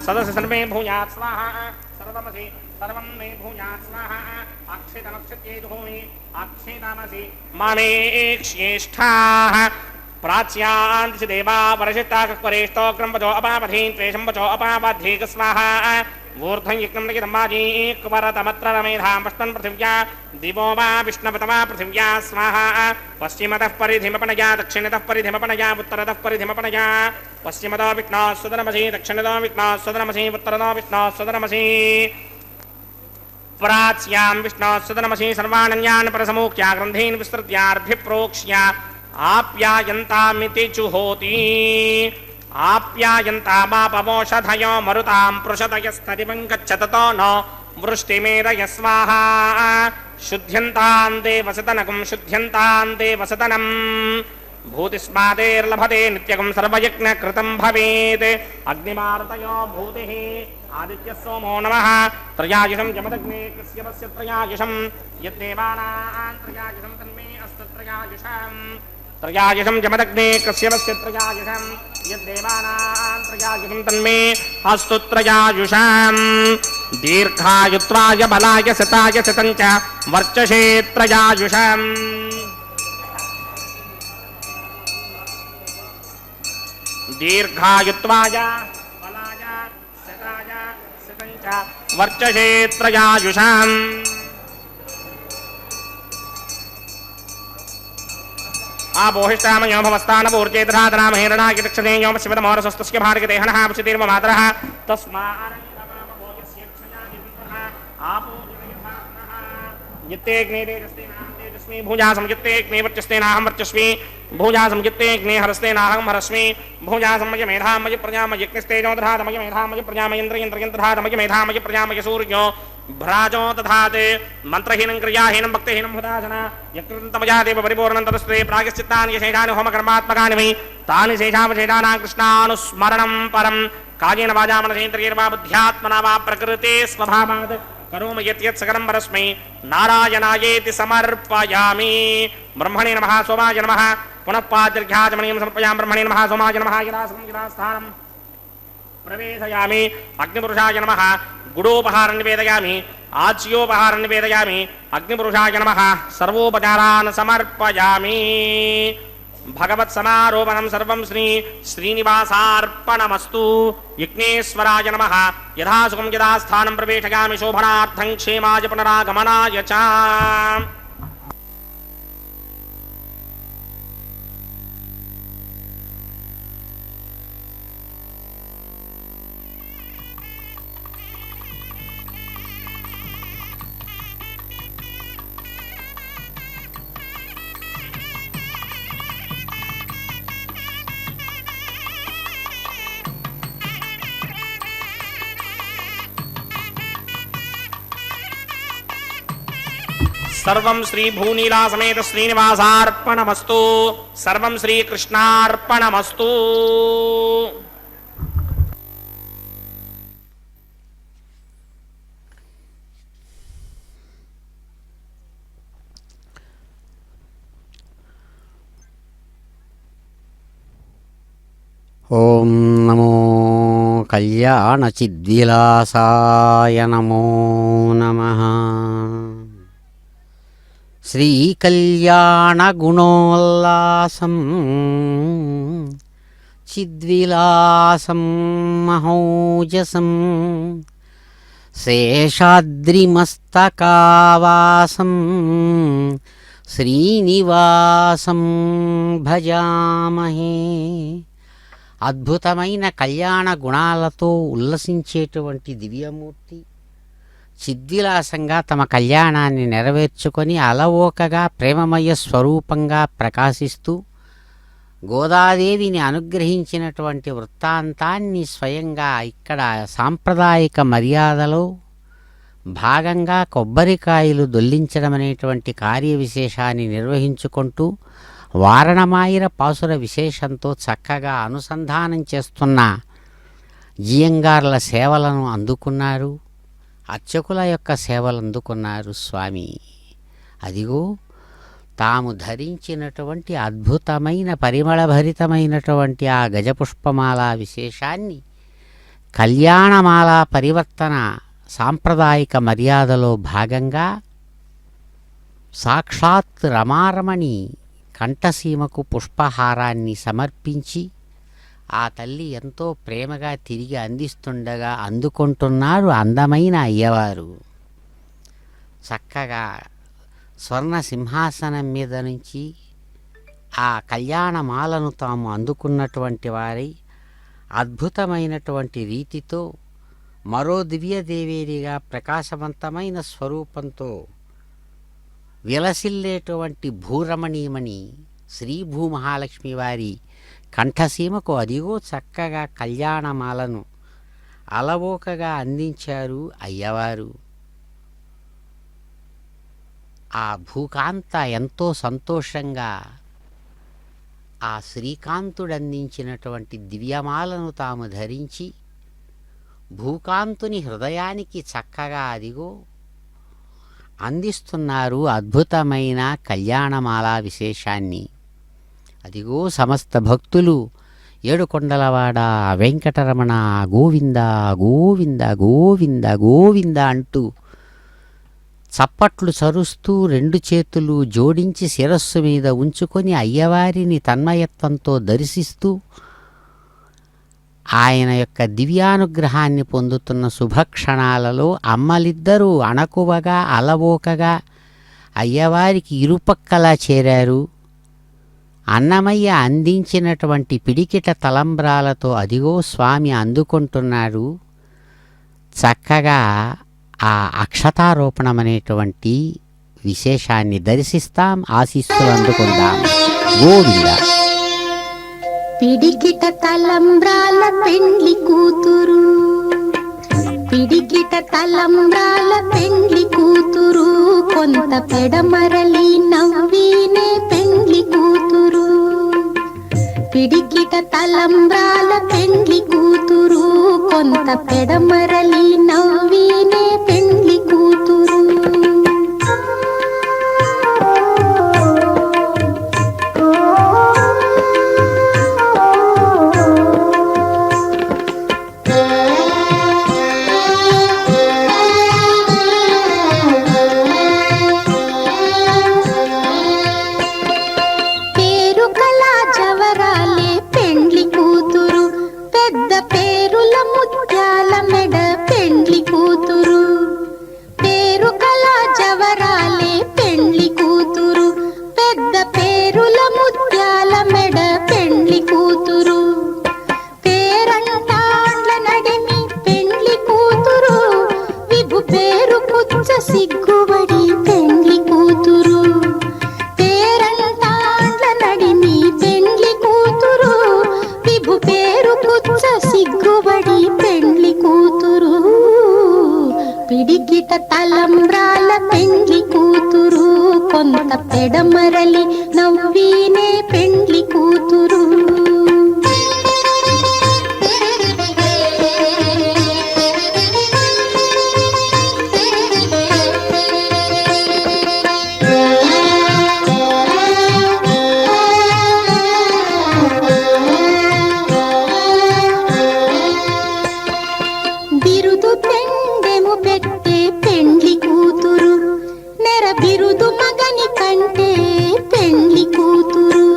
S3: सदस्य सर्वे भूयात् स्वाहा सर्वमसि सर्वं मे भूयात् स्वाहा अक्षितमक्षत्येधूमि अक्षितमसि मामेक्ष्येष्ठाः प्राच्यान्ति देवा वरशिष्टाः परेष्टोग्रं वचो अपापधीन् त्वेषं वचो अपापधीक स्वाहा ऊर्ध्वं यज्ञं लिखितमाजी कुमरतमत्र रमेधां पश्पन् पृथिव्या दिवो वा विष्णवतमा पृथिव्या स्वाहा पश्चिमतः परिधिमपणया दक्षिणतः परिधिमपणया उत्तरतः परिधिमपणया पश्चिमतो विष्णोः सुदनमसि दक्षिणतो विष्णोः सुदनमसि उत्तरतो विष्णोः सुदनमसि प्राच्यां विष्णोः सुदनमसि सर्वाणन्यान् परसमूख्या ग्रन्थीन् विस्तृत्यार्भिप्रोक्ष्य आप्यायन्तामिति जुहोति आप्यायन्तामापमोषधयो मरुतां पृषदयस्तदिवं गच्छततो न वृष्टिमेदय स्वाहा शुद्ध्यन्तां देवसदनकं शुद्ध्यन्तां देवसदनं भूतिस्मादेर्लभते नित्यकं सर्वयज्ञकृतं भवेत् अग्निमार्तयो भूतिः आदित्य सोमो नमः त्रयायुषं जमदग्ने कस्यपस्य त्रयायुषं यद्देवानां त्रयायुषं तन्मे अस्तत्रयायुषम् त्रयायुषं जमदग्ने कस्यपस्य त्रयायुषं यद्देवानां त्रयायुषं तन्मे अस्तु त्रयायुषम् दीर्घायुत्वाय बलाय शताय शतं च वर्चसे त्रयायुषम् दीर्घायुत्वाय बलाय शताय शतं च वर्चसे त्रयायुषम् ఆపోహిష్టామయో భవస్థానపూర్చేతరాధనామహేరణాకిటక్షణేయోమ శివతమోరసస్తస్య భార్గదేహనః పుషితిర్మ మాతరः తస్మానందమామభోజస్య జిత్తేగ్నేదేజస్तेनाहं भूजा संयुक्तेग्ने वर्चस्तेनाहं वर्चस्मि भूजा संयुक्तेग्ने हरस्तेनाहं हरस्मि भूजा संमय मेधामय प्रजामय यज्ञस्तेजोदधातमय मेधामय प्रजामय इन्द्रयन्द्रयन्द्रधातमय मेधामय प्रजामय सूर्यो भ्राजो दधाते मंत्रहीनं क्रियाहीनं भक्तिहीनं हुदासना यकृन्तमयादेव परिपूर्णं तदस्ते प्रागश्चित्तानि शेषानि होमकर्मात्मकानि वै तानि शेषावशेषाणां कृष्णानुस्मरणं परं कायेन वाचा मनसेन्द्रियेण वा बुद्ध्यात्मना वा प्रकृते स्वभावात् करोमि यत् सकलं परस्मै नारायणायेति समर्पयामि। ब्रह्मणे नमः सोमाय नमः पुनः पाद्यर्घ्याचमनीयं समर्पयामि। ब्रह्मणे नमः सोमाय नमः यदास्थानं प्रवेशयामि। अग्निपुरुषाय नमः गुडोपहारं निवेदयामि आज्योपहारं निवेदयामि। अग्निपुरुषाय नमः सर्वोपचारान् समर्पयामि। भगवत्समारोपणं सर्वं श्री श्रीनिवासार्पणमस्तु। यज्ञेश्वराय नमः यथासुखं यथास्थानं प्रवेशयामि शोभनार्थं क्षेमाय पुनरागमनाय च। सर्वं श्री भूनीला समेत श्रीनिवासार्पणमस्तु। सर्वं श्री कृष्णार्पणमस्तु।
S4: ఓం నమో కళ్యాణచిద్విలాసాయ నమో నమః. శ్రీకళ్యాణగుణోల్లాసం చిద్విలాసం మహౌజసం శేషాద్రిమస్తకావాసం శ్రీనివాసం భజామహే. అద్భుతమైన కళ్యాణ గుణాలతో ఉల్లసించేటువంటి దివ్యమూర్తి చిద్విలాసంగా తమ కళ్యాణాన్ని నెరవేర్చుకొని అలవోకగా ప్రేమమయ స్వరూపంగా ప్రకాశిస్తూ గోదాదేవిని అనుగ్రహించినటువంటి వృత్తాంతాన్ని స్వయంగా ఇక్కడ సాంప్రదాయిక మర్యాదలో భాగంగా కొబ్బరికాయలు దొల్లించడం అనేటువంటి కార్యవిశేషాన్ని నిర్వహించుకుంటూ వారణమాయిర పాసుర విశేషంతో చక్కగా అనుసంధానం చేస్తున్న జియంగార్ల సేవలను అందుకున్నారు. అర్చకుల యొక్క సేవలు అందుకున్నారు స్వామి. అదిగో తాము ధరించినటువంటి అద్భుతమైన పరిమళభరితమైనటువంటి ఆ గజపుష్పమాల విశేషాన్ని కళ్యాణమాల పరివర్తన సాంప్రదాయిక మర్యాదలో భాగంగా సాక్షాత్ రమారమణి కంఠసీమకు పుష్పహారాన్ని సమర్పించి ఆ తల్లి ఎంతో ప్రేమగా తిరిగి అందిస్తుండగా అందుకుంటున్నారు అందమైన అయ్యవారు. చక్కగా స్వర్ణ సింహాసనం మీద నుంచి ఆ కళ్యాణమాలను తాము అందుకున్నటువంటి వారై అద్భుతమైనటువంటి రీతితో మరో దివ్యదేవేరిగా ప్రకాశవంతమైన స్వరూపంతో విలసిల్లేటువంటి భూరమణీమణి శ్రీ భూమహాలక్ష్మి వారి కంఠసీమకు అదిగో చక్కగా కళ్యాణమాలను అలవోకగా అందించారు అయ్యవారు. ఆ భూకాంత ఎంతో సంతోషంగా ఆ శ్రీకాంతుడందించినటువంటి దివ్యమాలను తాము ధరించి భూకాంతుని హృదయానికి చక్కగా అదిగో అందిస్తున్నారు అద్భుతమైన కళ్యాణమాల విశేషాన్ని. అదిగో సమస్త భక్తులు ఏడుకొండలవాడ వెంకటరమణ గోవింద గోవింద గోవింద గోవింద అంటూ చప్పట్లు చరుస్తూ రెండు చేతులు జోడించి శిరస్సు మీద ఉంచుకొని అయ్యవారిని తన్మయత్వంతో దర్శిస్తూ ఆయన యొక్క దివ్యానుగ్రహాన్ని పొందుతున్న శుభక్షణాలలో అమ్మలిద్దరూ అణకువగా అలవోకగా అయ్యవారికి ఇరుపక్కలా చేరారు. అన్నమయ్య అందించినటువంటి పిడికిట తలంబ్రాలతో అదిగో స్వామి అందుకుంటున్నాడు. చక్కగా ఆ అక్షతారోపణం అనేటువంటి విశేషాన్ని దర్శిస్తాం, ఆశీస్సులు అందుకుందాం. గోవింద.
S2: పిడికిట తలంబ్రాల పెండ్లి కూతురు, పిడికిట తలంబ్రాల పెండ్లి కూతురు, కొంత పెడమరలి నవ్వీనే పెండ్లి కూతురు. పిడికిట తలంబ్రాల పెండ్లి కూతురు, కొంత పెడమరలి నవ్వీనే పెండ్లి కూతురు. సిగ్గుబడి పెండ్లి కూతురు, పేరంటాండ్ల నడిమి పెండ్లి కూతురు, విభు పేరు పుచ్చ సిగ్గుబడి పెండ్లి కూతురు. పిడికిట తలంబ్రాల పెండ్లి కూతురు, కొంత పెడమరలి నవ్వీనే పెండ్లి కూతురు. బిరుదు పెండెము పెట్టే పెండ్లి కూతురు, నెర బిరుదు మగని కంటే పెండ్లి కూతురు.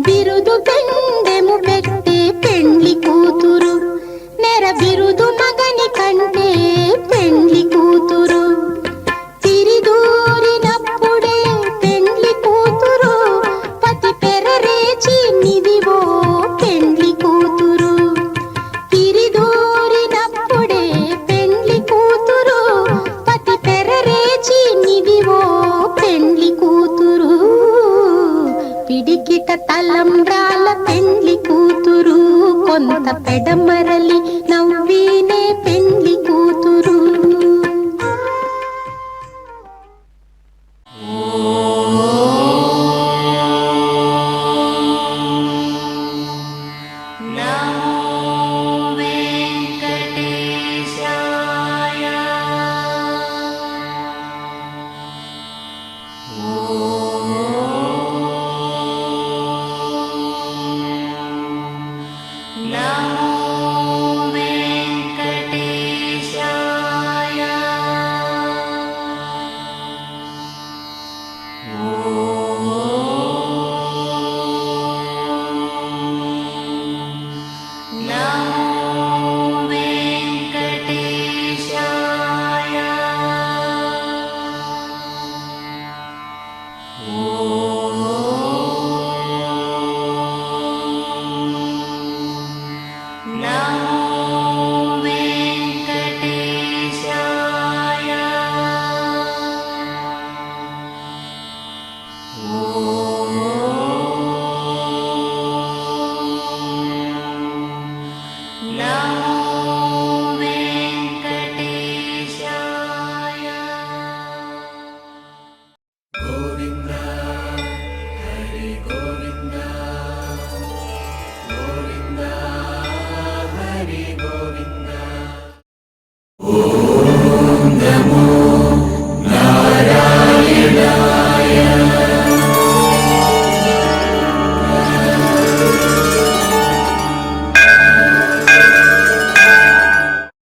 S2: బిరుదు పెండెము పెట్టే పెండ్లి కూతురు, నెర బిరుదు మగని కంటే పెండ్లి కూతురు. తిరిదూరినప్పుడే పెండ్లి కూతురు, పతి పెరరేచి నిదివో పెండ్లి కూతురు. తిరిదూరినప్పుడే పెండ్లి కూతురు, పతి పెరరేచి నిదివో పెండ్లి కూతురు. పిడికిట తలంబ్రాల పెండ్లి కూతురు, కొంత పెడమరలి